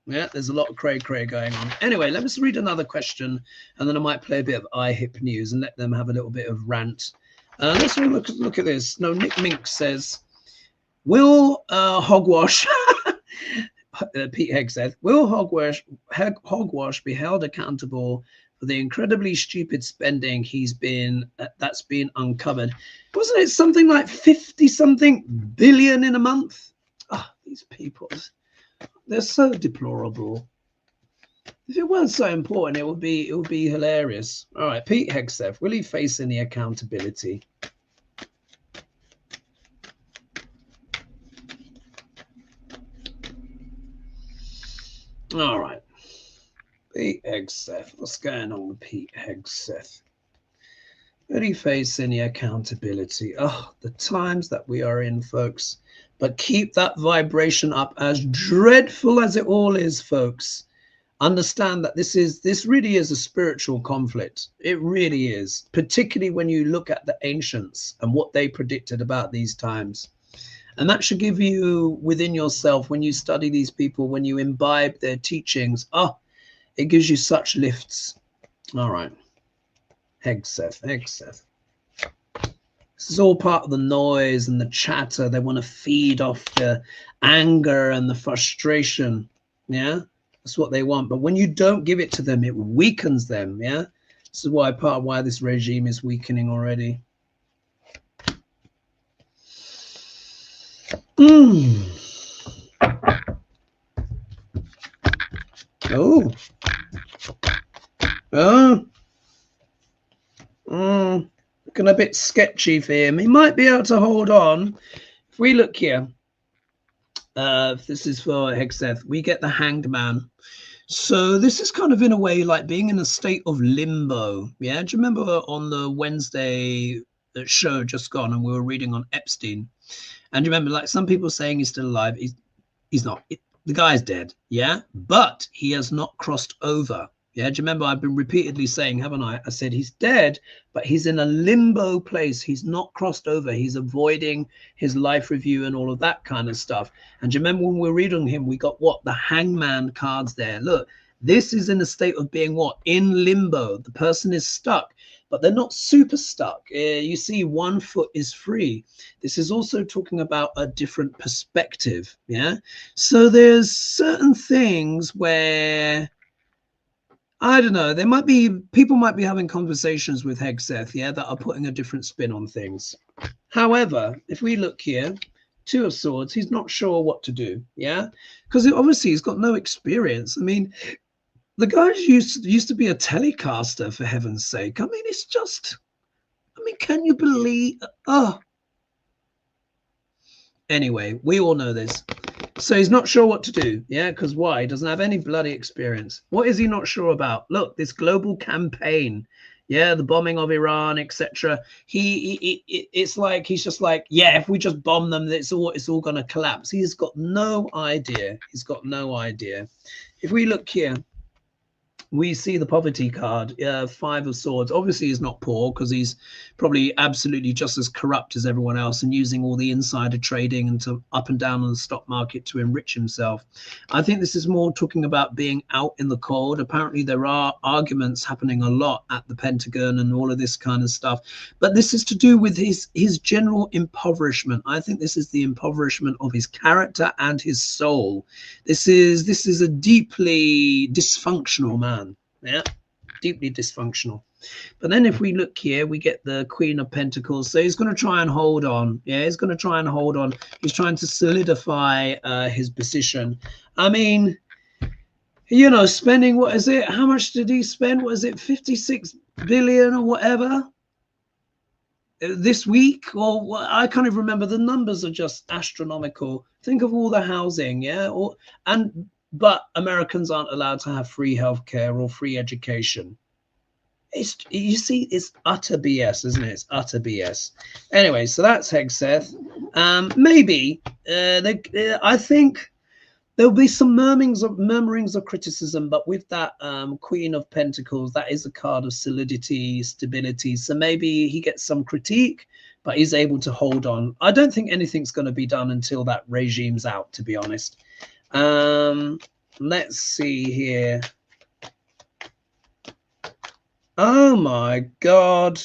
Yeah, there's a lot of cray-cray going on. Anyway, let us read another question, and then I might play a bit of iHip news and let them have a little bit of rant. Let's look at this. No, Nick Mink says, will hogwash... Pete Hegseth, will hogwash be held accountable for the incredibly stupid spending that's been uncovered? Wasn't it something like 50-something billion in a month? Ah, these people, they're so deplorable. If it weren't so important, it would be hilarious. All right, Pete Hegseth, will he face any accountability? All right, Pete Hegseth. What's going on with Pete Hegseth? Will he face any accountability? Oh, the times that we are in, folks. But keep that vibration up, as dreadful as it all is, folks. Understand that this really is a spiritual conflict. It really is, particularly when you look at the ancients and what they predicted about these times. And that should give you within yourself, when you study these people, when you imbibe their teachings, it gives you such lifts. All right. Hegseth. This is all part of the noise and the chatter. They want to feed off the anger and the frustration. Yeah, that's what they want. But when you don't give it to them, it weakens them. Yeah, this is part of why this regime is weakening already. Looking a bit sketchy for him. He might be able to hold on. If we look here, this is for Hegseth, we get the Hanged Man. So this is kind of in a way like being in a state of limbo. Yeah, do you remember on the Wednesday show just gone, and we were reading on Epstein? And you remember, like, some people saying he's still alive. He's not. The guy's dead. Yeah, but he has not crossed over. Yeah, do you remember I've been repeatedly saying, haven't I? I said he's dead, but he's in a limbo place. He's not crossed over. He's avoiding his life review and all of that kind of stuff. And do you remember when we were reading him, we got what? The Hangman cards there. Look, this is in a state of being what? In limbo. The person is stuck. but they're not super stuck. You see, one foot is free. This is also talking about a different perspective. Yeah. So there's certain things where, I don't know, people might be having conversations with Hegseth, yeah, that are putting a different spin on things. However, if we look here, Two of Swords, he's not sure what to do, yeah, because obviously he's got no experience. I mean, the guy used to be a telecaster, for heaven's sake. I mean, it's just, I mean, can you believe? Oh, anyway, we all know this. So he's not sure what to do, yeah, because why? He doesn't have any bloody experience. What is he not sure about? Look, this global campaign, yeah, the bombing of Iran, etc. It's like he's just like, yeah, if we just bomb them, it's all going to collapse. He's got no idea. He's got no idea. If we look here, we see the poverty card, Five of Swords. Obviously, he's not poor because he's probably absolutely just as corrupt as everyone else and using all the insider trading and to up and down on the stock market to enrich himself. I think this is more talking about being out in the cold. Apparently, there are arguments happening a lot at the Pentagon and all of this kind of stuff. But this is to do with his general impoverishment. I think this is the impoverishment of his character and his soul. This is a deeply dysfunctional man. Yeah, deeply dysfunctional. But then if we look here, we get the Queen of Pentacles. So he's going to try and hold on. Yeah, he's going to try and hold on. He's trying to solidify his position. I mean, you know, spending, what is it? How much did he spend? What is it? 56 billion or whatever this week? Or I can't even remember. The numbers are just astronomical. Think of all the housing, yeah? But Americans aren't allowed to have free healthcare or free education. You see, it's utter BS, isn't it? It's utter BS. Anyway, so that's Hegseth. Maybe I think there'll be some murmurings of criticism, but with that Queen of Pentacles, that is a card of solidity, stability. So maybe he gets some critique, but he's able to hold on. I don't think anything's going to be done until that regime's out, to be honest. Let's see here. Oh my God.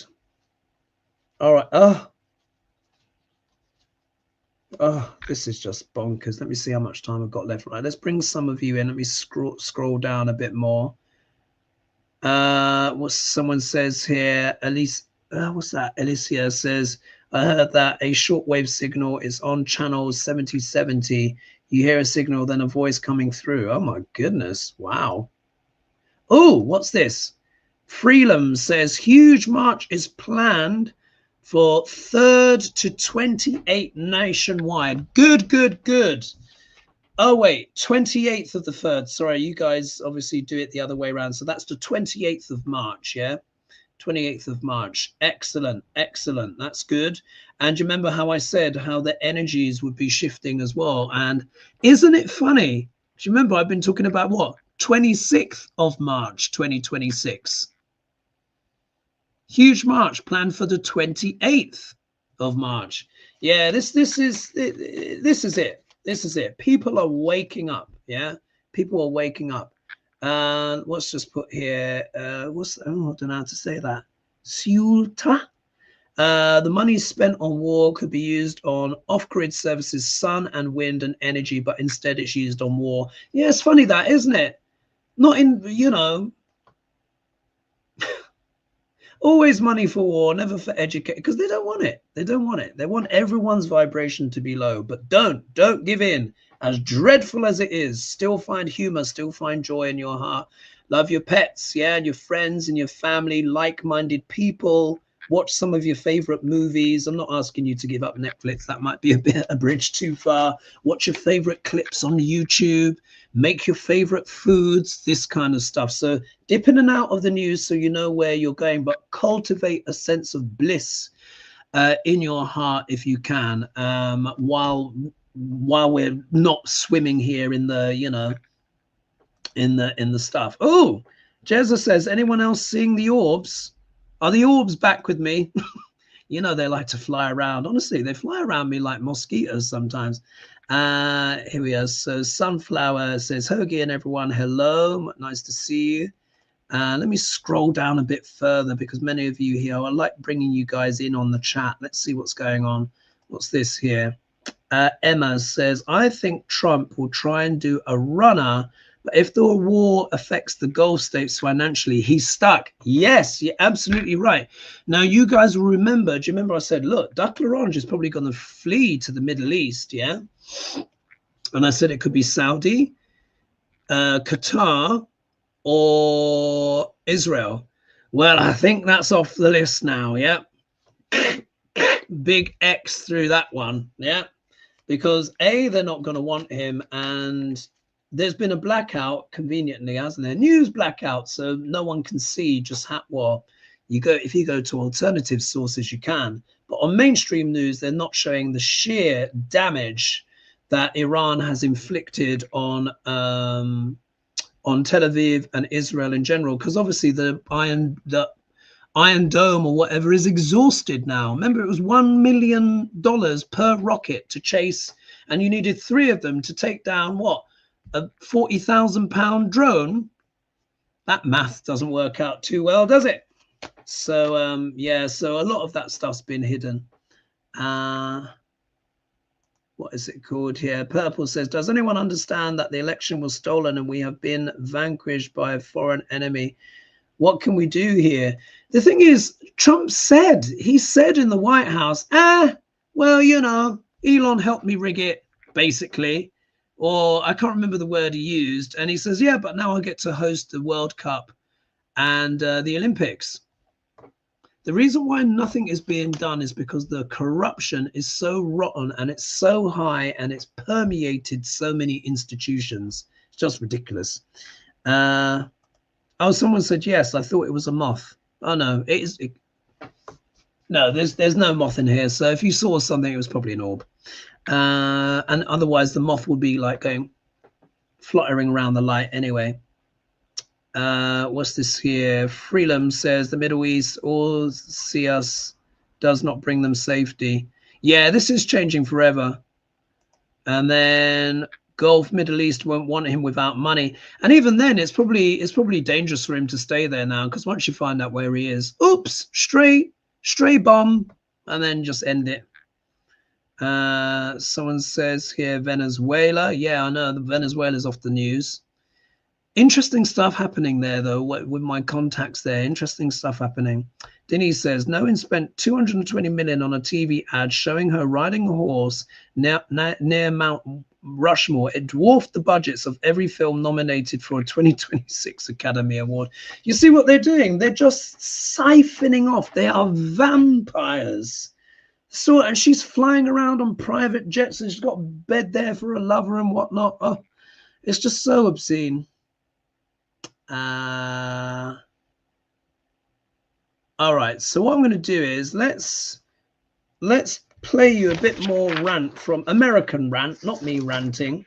All right. Oh, this is just bonkers. Let me see how much time I've got left. Right, let's bring some of you in. Let me scroll down a bit more. What someone says here, Elise, what's that? Alicia says, I heard that a shortwave signal is on channel 7070. You hear a signal, then a voice coming through. Oh my goodness. Wow. Oh, what's this? Freelam says huge march is planned for 3rd to 28 nationwide. Good. Oh, wait, 28th of the 3rd. Sorry, you guys obviously do it the other way around. So that's the 28th of March, yeah? 28th of March. Excellent. That's good. And you remember how I said how the energies would be shifting as well. And isn't it funny? Do you remember I've been talking about what? 26th of March, 2026. Huge march planned for the 28th of March. Yeah, this is it. People are waking up. Yeah, people are waking up. And let's just put here, I don't know how to say that. Siulta. The money spent on war could be used on off-grid services, sun and wind and energy, but instead it's used on war. Yeah, it's funny that, isn't it? Not in, you know, always money for war, never for education, because they don't want it. They don't want it. They want everyone's vibration to be low, but don't give in. As dreadful as it is, still find humor, still find joy in your heart. Love your pets, yeah, and your friends and your family, like-minded people. Watch some of your favorite movies. I'm not asking you to give up Netflix. That might be a bridge too far. Watch your favorite clips on YouTube. Make your favorite foods, this kind of stuff. So dip in and out of the news so you know where you're going, but cultivate a sense of bliss in your heart if you can, while we're not swimming here in the, you know, in the stuff. Oh, Jezza says, anyone else seeing the orbs? Are the orbs back with me? You know, they like to fly around. Honestly, they fly around me like mosquitoes sometimes. Here we are. So Sunflower says, Hoagie and everyone, hello. Nice to see you. Let me scroll down a bit further because many of you here, I like bringing you guys in on the chat. Let's see what's going on. What's this here? Emma says, I think Trump will try and do a runner, but if the war affects the Gulf states financially, he's stuck. Yes, you're absolutely right. Now, you guys will remember, do you remember I said, look, Duck L'Orange is probably going to flee to the Middle East, yeah? And I said it could be Saudi, Qatar, or Israel. Well, I think that's off the list now, yeah? Big X through that one, yeah? Because A, they're not going to want him, and there's been a blackout conveniently, hasn't there? News blackout, so no one can see just well, if you go to alternative sources, you can. But on mainstream news, they're not showing the sheer damage that Iran has inflicted on Tel Aviv and Israel in general, because obviously the Iron Dome or whatever is exhausted now. Remember, it was $1 million per rocket to chase, and you needed 3 of them to take down what? A 40,000 pound drone. That math doesn't work out too well, does it? So yeah, so a lot of that stuff's been hidden. What is it called here? Purple says, does anyone understand that the election was stolen and we have been vanquished by a foreign enemy? What can we do here? The thing is, Trump said, he said in the White House, well, you know, Elon helped me rig it, basically. Or I can't remember the word he used. And he says, yeah, but now I get to host the World Cup and the Olympics. The reason why nothing is being done is because the corruption is so rotten and it's so high and it's permeated so many institutions. It's just ridiculous. Oh, someone said, yes, I thought it was a moth. Oh, no, it is. No, there's no moth in here. So if you saw something, it was probably an orb. And otherwise, the moth would be like going fluttering around the light anyway. What's this here? Freelam says the Middle East all see us does not bring them safety. Yeah, this is changing forever. And then Gulf Middle East won't want him without money. And even then, it's probably dangerous for him to stay there now, because once you find out where he is, oops, stray bomb, and then just end it. Someone says here, Venezuela. Yeah, I know, the Venezuela's off the news. Interesting stuff happening there, though, with my contacts there. Interesting stuff happening. Denise says, Noen spent 220 million on a TV ad showing her riding a horse near Mount Rushmore. It dwarfed the budgets of every film nominated for a 2026 Academy Award. You see what they're doing? They're just siphoning off. They are vampires. So, and she's flying around on private jets and she's got a bed there for a lover and whatnot. Oh, it's just so obscene. All right, so what I'm going to do is let's play you a bit more rant from American rant, not me ranting.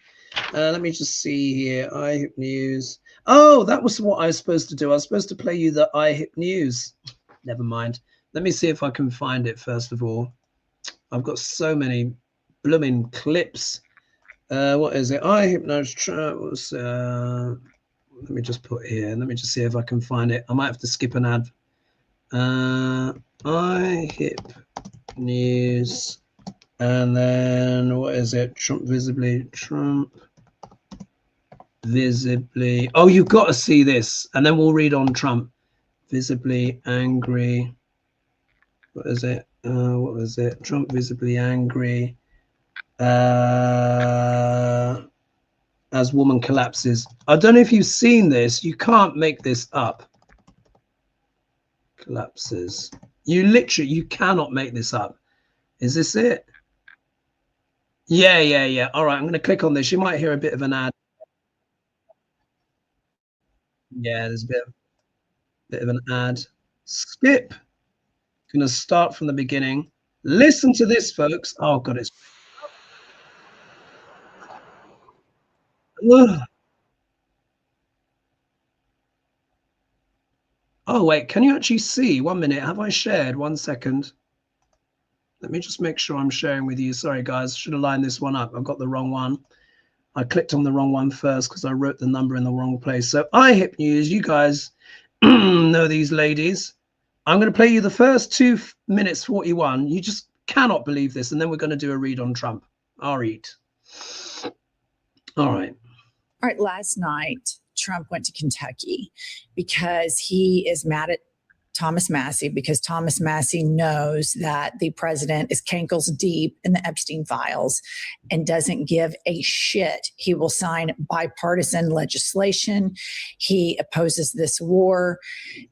Let me just see here. iHip News. Oh, that was what I was supposed to do. I was supposed to play you the iHip News. Never mind. Let me see if I can find it first of all. I've got so many blooming clips. What is it? iHip News. Let me just put here. Let me just see if I can find it. I might have to skip an ad. iHip News, and then what is it? Trump visibly. Oh, you've got to see this, and then we'll read on Trump. Visibly angry. What is it? What was it? Trump visibly angry. As woman collapses. I don't know if you've seen this. You can't make this up. Collapses. You cannot make this up. Is this it? Yeah. All right, I'm going to click on this. You might hear a bit of an ad. Yeah, there's a bit of an ad. Skip. Going to start from the beginning. Listen to this, folks. Oh, God, it's... Ugh. Oh, wait, can you actually see? 1 minute. Have I shared? 1 second. Let me just make sure I'm sharing with you. Sorry, guys. Should have lined this one up. I've got the wrong one. I clicked on the wrong one first because I wrote the number in the wrong place. So iHip News, you guys, know these ladies. I'm going to play you the first 2 minutes 41. You just cannot believe this. And then we're going to do a read on Trump. I'll read. All right. All right. Last night, Trump went to Kentucky because he is mad at Thomas Massie, because Thomas Massie knows that the president is cankles deep in the Epstein files and doesn't give a shit. He will sign bipartisan legislation. He opposes this war.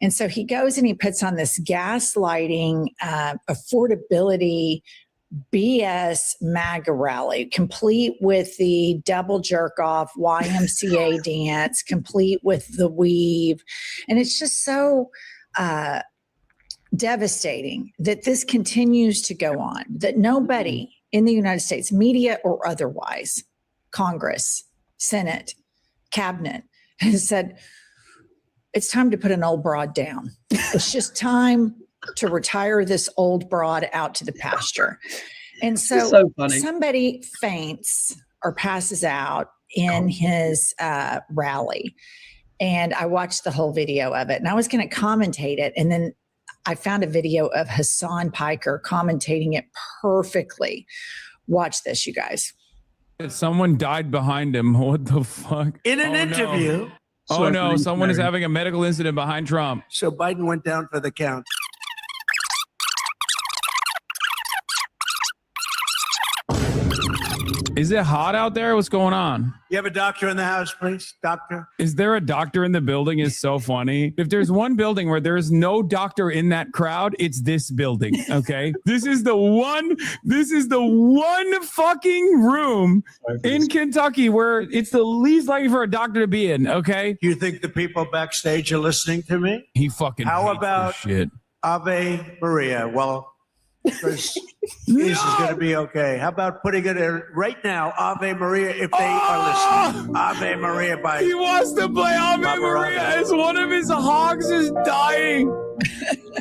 And so he goes and he puts on this gaslighting, affordability, BS MAGA rally, complete with the double jerk off YMCA dance, complete with the weave. And it's just so devastating that this continues to go on, that nobody in the United States, media or otherwise, Congress, Senate, cabinet, has said, it's time to put an old broad down. It's just time to retire this old broad out to the pasture. And so somebody faints or passes out in his rally. And I watched the whole video of it, and I was going to commentate it. And then I found a video of Hassan Piker commentating it perfectly. Watch this, you guys. Someone died behind him. What the fuck? In an interview. No. Oh, no. Someone is having a medical incident behind Trump. So Biden went down for the count. Is it hot out there? What's going on? You have a doctor in the house, please? Doctor? Is there a doctor in the building? Is so funny. If there's one building where there's no doctor in that crowd, it's this building. Okay. This is the one fucking room in Kentucky where it's the least likely for a doctor to be in. Okay. You think the people backstage are listening to me? He fucking How hates about this shit. Ave Maria? Well, this is going to be okay. How about putting it in right now, Ave Maria, if they are listening? Ave Maria by... He wants to play Ave Maria as one of his hogs is dying.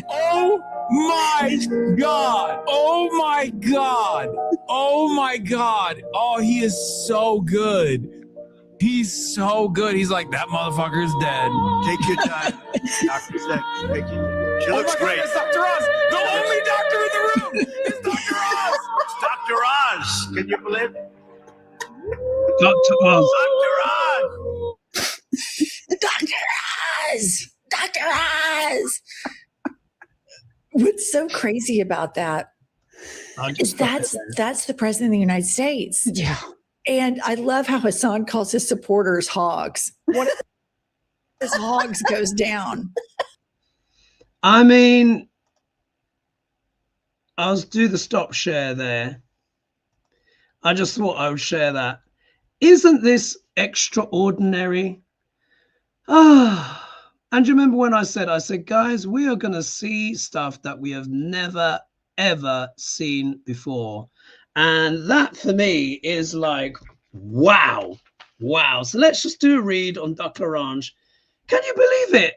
Oh my God. Oh my God. Oh my God. Oh, he is so good. He's so good. He's like, that motherfucker's dead. Take your time. Doctor said, take your time. She looks great. God, it's Dr. Oz. The only doctor in the room is Dr. Oz. It's Dr. Oz. Can you believe it? Dr. Oz. Dr. Dr. Oz. Oz. Dr. Oz. What's so crazy about that is that's the president of the United States. Yeah. And I love how Hassan calls his supporters hogs. One of his hogs goes down. I mean, I'll do the stop share there. I just thought I would share that. Isn't this extraordinary? And you remember when I said, guys, we are going to see stuff that we have never, ever seen before. And that for me is like, wow. Wow. So let's just do a read on Duck L'Orange. Can you believe it?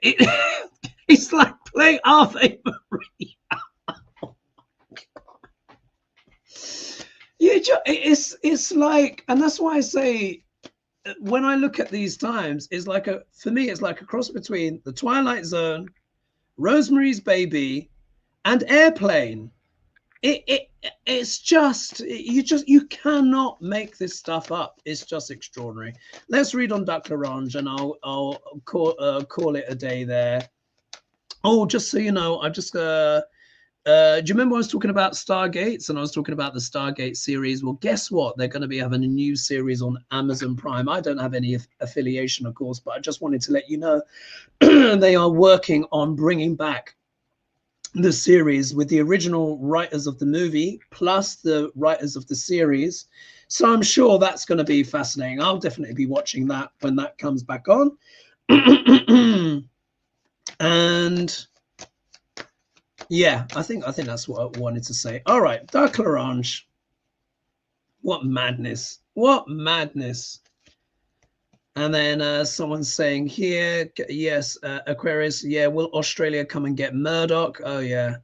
It's like playing Ave Maria. It's like, and that's why I say, when I look at these times, for me, it's like a cross between The Twilight Zone, Rosemary's Baby, and Airplane. It's just you cannot make this stuff up. It's just extraordinary. Let's read on Duck L'Orange, and I'll call it a day there. Oh, just so you know, I just do you remember I was talking about Stargates, and I was talking about the Stargate series? Well, guess what? They're going to be having a new series on Amazon Prime. I don't have any affiliation, of course, but I just wanted to let you know they are working on bringing back the series with the original writers of the movie plus the writers of the series. So I'm sure that's going to be fascinating. I'll definitely be watching that when that comes back on. And yeah, I think that's what I wanted to say. All right, Dark L'Orange. What madness. What madness. And then someone's saying here, yes, Aquarius, yeah, will Australia come and get Murdoch? Oh, yeah.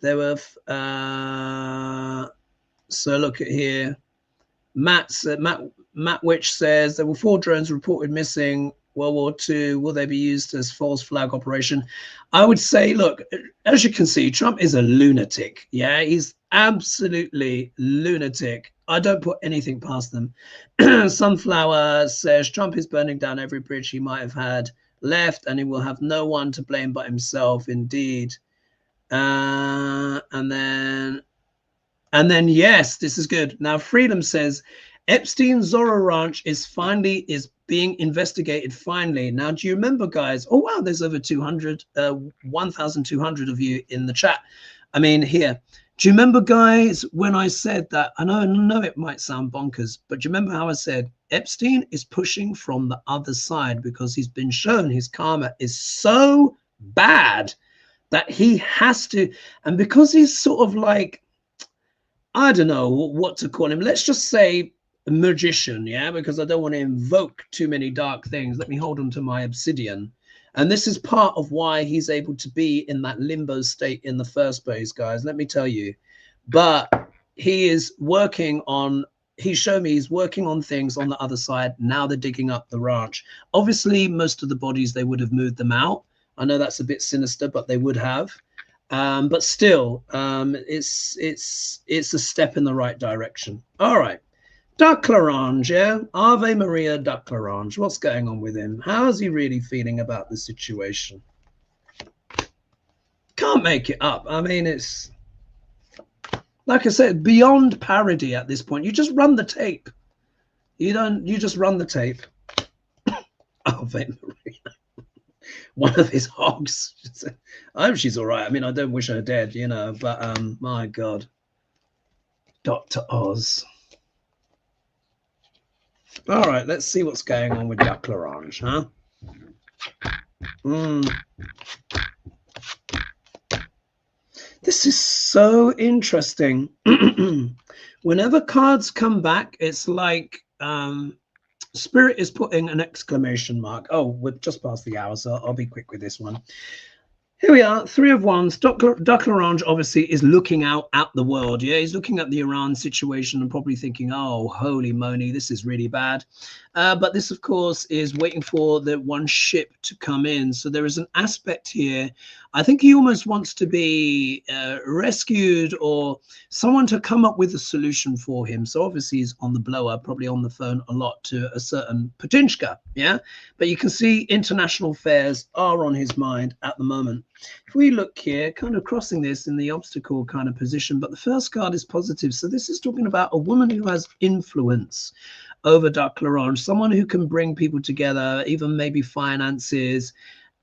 There were, so look at here. Matt Witch says there were 4 drones reported missing World War II, will they be used as false flag operation? I would say, look, as you can see, Trump is a lunatic. Yeah, he's absolutely lunatic. I don't put anything past them. Sunflower says Trump is burning down every bridge he might have had left, and he will have no one to blame but himself. Indeed. And then yes, this is good. Now Freedom says Epstein's Zorro Ranch is being investigated finally. Now, do you remember, guys? Oh wow, there's over 1,200 of you in the chat. I mean, here. Do you remember, guys, when I said that? I know it might sound bonkers, but do you remember how I said Epstein is pushing from the other side because he's been shown his karma is so bad that he has to, and because he's sort of like, I don't know what to call him. Let's just say a magician, yeah, because I don't want to invoke too many dark things. Let me hold on to my obsidian. And this is part of why he's able to be in that limbo state in the first place, guys. Let me tell you. But he is working on, he showed me he's working on things on the other side. Now they're digging up the ranch. Obviously, most of the bodies, they would have moved them out. I know that's a bit sinister, but they would have. But still, it's a step in the right direction. All right. Duck Larange, yeah? Ave Maria Duck Larange. What's going on with him? How is he really feeling about the situation? Can't make it up. I mean, it's, like I said, beyond parody at this point. You just run the tape. You just run the tape. Ave Maria. One of his hogs. I hope she's all right. I mean, I don't wish her dead, you know, but my God. Dr. Oz. All right, let's see what's going on with Duck Larange, huh? This is so interesting. Whenever cards come back, it's like Spirit is putting an exclamation mark. Oh, we're just past the hour, so I'll be quick with this one. Here we are, 3 of Wands. Duck Larange obviously is looking out at the world. Yeah, he's looking at the Iran situation and probably thinking, oh, holy moly, this is really bad. But this, of course, is waiting for the one ship to come in. So there is an aspect here. I think he almost wants to be rescued or someone to come up with a solution for him. So obviously he's on the blower, probably on the phone a lot to a certain Patinchka. Yeah, but you can see international affairs are on his mind at the moment. If we look here, kind of crossing this in the obstacle kind of position, but the first card is positive. So this is talking about a woman who has influence over Duck Larange, someone who can bring people together, even maybe finances.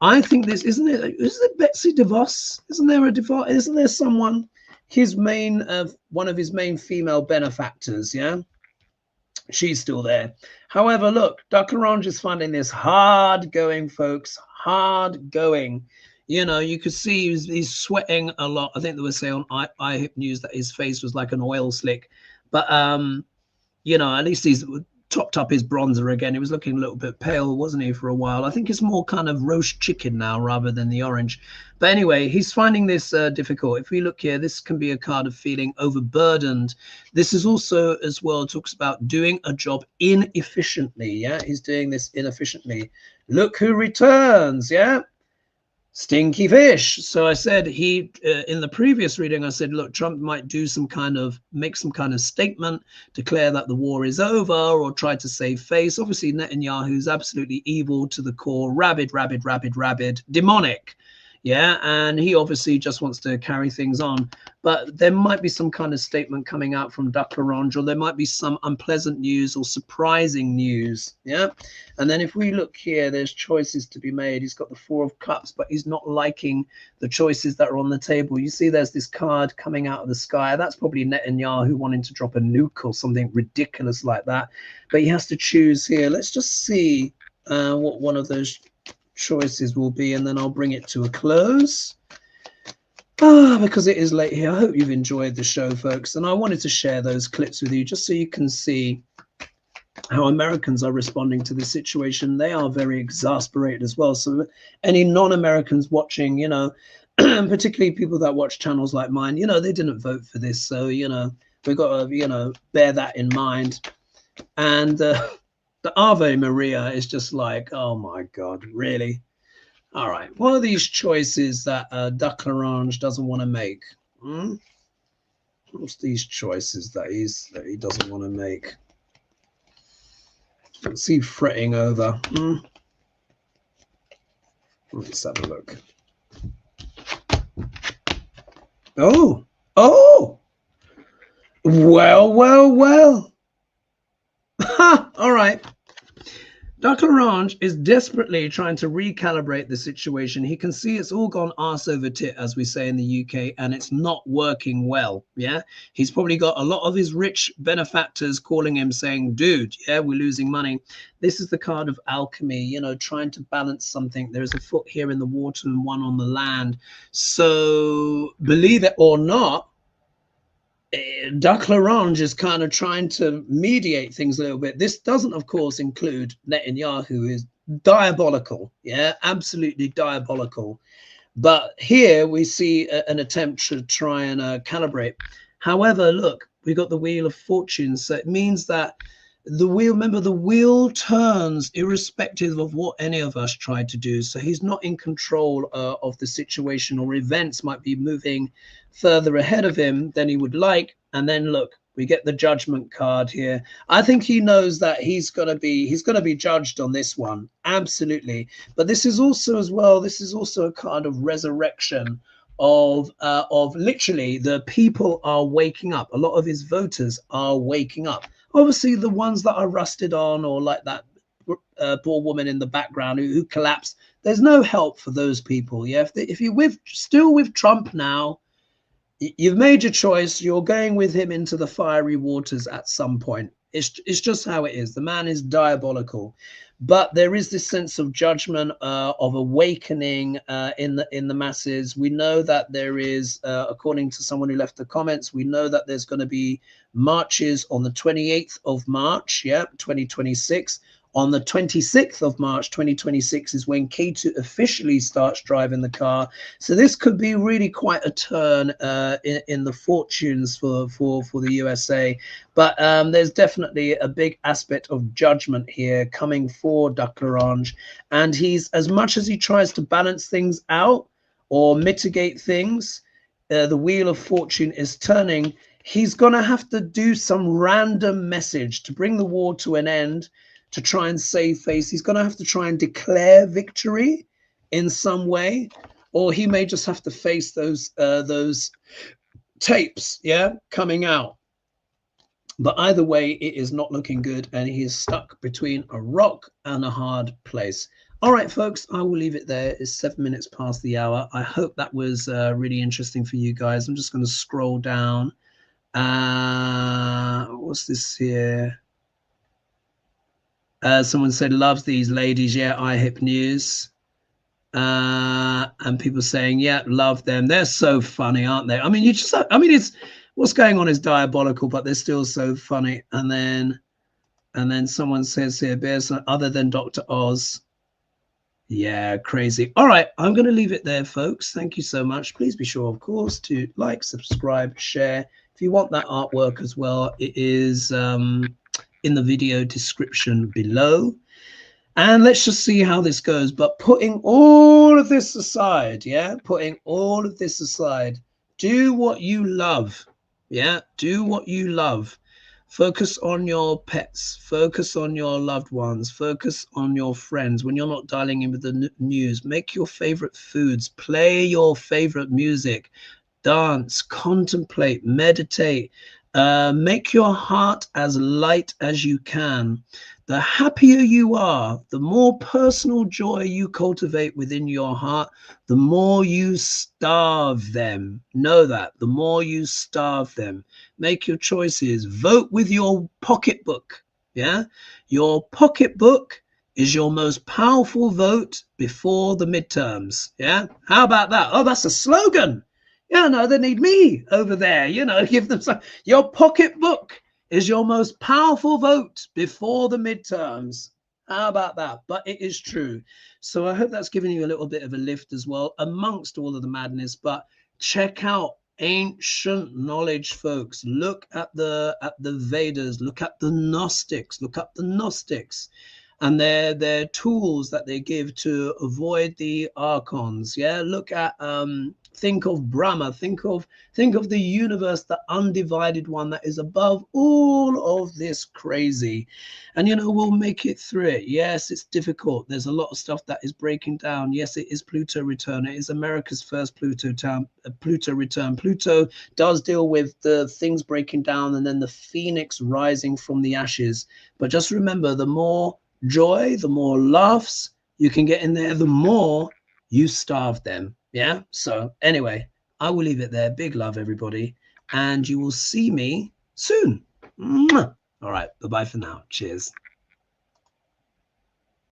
I think this, isn't it Betsy DeVos? Isn't there someone, one of his main female benefactors, yeah? She's still there. However, look, Duck Larange is finding this hard going, folks, hard going. You know, you could see he's sweating a lot. I think they were saying on iHip News that his face was like an oil slick. But, you know, at least he's topped up his bronzer again. He was looking a little bit pale, wasn't he, for a while? I think it's more kind of roast chicken now rather than the orange. But anyway, he's finding this difficult. If we look here, this can be a card of feeling overburdened. This is also, as well, talks about doing a job inefficiently. Yeah, he's doing this inefficiently. Look who returns. Yeah. Stinky fish. So I said in the previous reading, I said, look, Trump might make some kind of statement, declare that the war is over or try to save face. Obviously, Netanyahu's absolutely evil to the core, rabid, demonic. Yeah, and he obviously just wants to carry things on. But there might be some kind of statement coming out from Duck Larange, or there might be some unpleasant news or surprising news. Yeah, and then if we look here, there's choices to be made. He's got the 4 of Cups, but he's not liking the choices that are on the table. You see there's this card coming out of the sky. That's probably Netanyahu wanting to drop a nuke or something ridiculous like that. But he has to choose here. Let's just see what one of those choices will be, and then I'll bring it to a close because it is late here. I hope you've enjoyed the show, folks, and I wanted to share those clips with you just so you can see how Americans are responding to this situation. They are very exasperated as well. So any non-Americans watching, you know, particularly people that watch channels like mine, you know, they didn't vote for this, so you know, we've got to, you know, bear that in mind. And The Ave Maria is just like, oh my God, really? All right. What are these choices that Duck Orange doesn't want to make? Hmm? What's these choices that he doesn't want to make? What's he fretting over? Hmm? Let's have a look. Oh, oh, well, well, well. Ha! All right. Duck Orange is desperately trying to recalibrate the situation. He can see it's all gone arse over tit, as we say in the UK, and it's not working well. Yeah, he's probably got a lot of his rich benefactors calling him saying, dude, yeah, we're losing money. This is the card of alchemy, you know, trying to balance something. There's a foot here in the water and one on the land. So believe it or not, Duck Orange is kind of trying to mediate things a little bit. This doesn't, of course, include Netanyahu, who is diabolical. Yeah, absolutely diabolical. But here we see an attempt to try and calibrate. However, look, we got the Wheel of Fortune. So it means that the wheel, remember, the wheel turns irrespective of what any of us try to do. So he's not in control of the situation, or events might be moving further ahead of him than he would like. And then look, we get the Judgment card here. I think he knows that he's going to be judged on this one. Absolutely. But this is also as well, this is also a kind of resurrection of literally the people are waking up. A lot of his voters are waking up. Obviously, the ones that are rusted on, or like that poor woman in the background who collapsed, there's no help for those people. Yeah, if you're still with Trump now, you've made your choice. You're going with him into the fiery waters at some point. It's just how it is. The man is diabolical. But there is this sense of judgment, of awakening in the masses. We know that there is, according to someone who left the comments, we know that there's going to be marches on the 28th of March, 2026. On the 26th of March, 2026 is when K2 officially starts driving the car. So this could be really quite a turn in the fortunes for the USA. But there's definitely a big aspect of judgment here coming for Duck Orange. And he's, as much as he tries to balance things out or mitigate things, the Wheel of Fortune is turning. He's going to have to do some random message to bring the war to an end, to try and save face. He's going to have to try and declare victory in some way, or he may just have to face those tapes, coming out. But either way, it is not looking good, and he is stuck between a rock and a hard place. All right, folks, I will leave it there. It's 7 minutes past the hour. I hope that was really interesting for you guys. I'm just going to scroll down. What's this here? Someone said, loves these ladies. Yeah, iHip News. And people saying, yeah, love them. They're so funny, aren't they? I mean, it's what's going on is diabolical, but they're still so funny. And then someone says here, Bears, other than Dr. Oz. Yeah, crazy. All right, I'm going to leave it there, folks. Thank you so much. Please be sure, of course, to like, subscribe, share. If you want that artwork as well, it is in the video description below. And let's just see how this goes. But putting all of this aside, putting all of this aside, do what you love. Do what you love. Focus on your pets, focus on your loved ones, focus on your friends. When you're not dialing in with the news, make your favorite foods, play your favorite music, dance, contemplate, meditate. Make your heart as light as you can. The happier you are, the more personal joy you cultivate within your heart, the more you starve them. Know that. The more you starve them. Make your choices. Vote with your pocketbook. Your pocketbook is your most powerful vote before the midterms. How about that? Oh, that's a slogan. No, they need me over there. Give them some. Your pocketbook is your most powerful vote before the midterms. How about that? But it is true. So I hope that's given you a little bit of a lift as well amongst all of the madness. But check out ancient knowledge, folks. Look at the Vedas, look at the Gnostics, look up the Gnostics and their tools that they give to avoid the archons. Yeah, look at think of Brahma, think of the universe, the undivided one that is above all of this crazy. And you know, we'll make it through it. Yes, it's difficult. There's a lot of stuff that is breaking down. Yes, it is Pluto return. It is America's first Pluto return. Pluto does deal with the things breaking down and then the phoenix rising from the ashes. But just remember, the more joy, the more laughs you can get in there, the more you starve them. Yeah. So anyway, I will leave it there. Big love, everybody. And you will see me soon. Mwah. All right. Bye-bye for now. Cheers.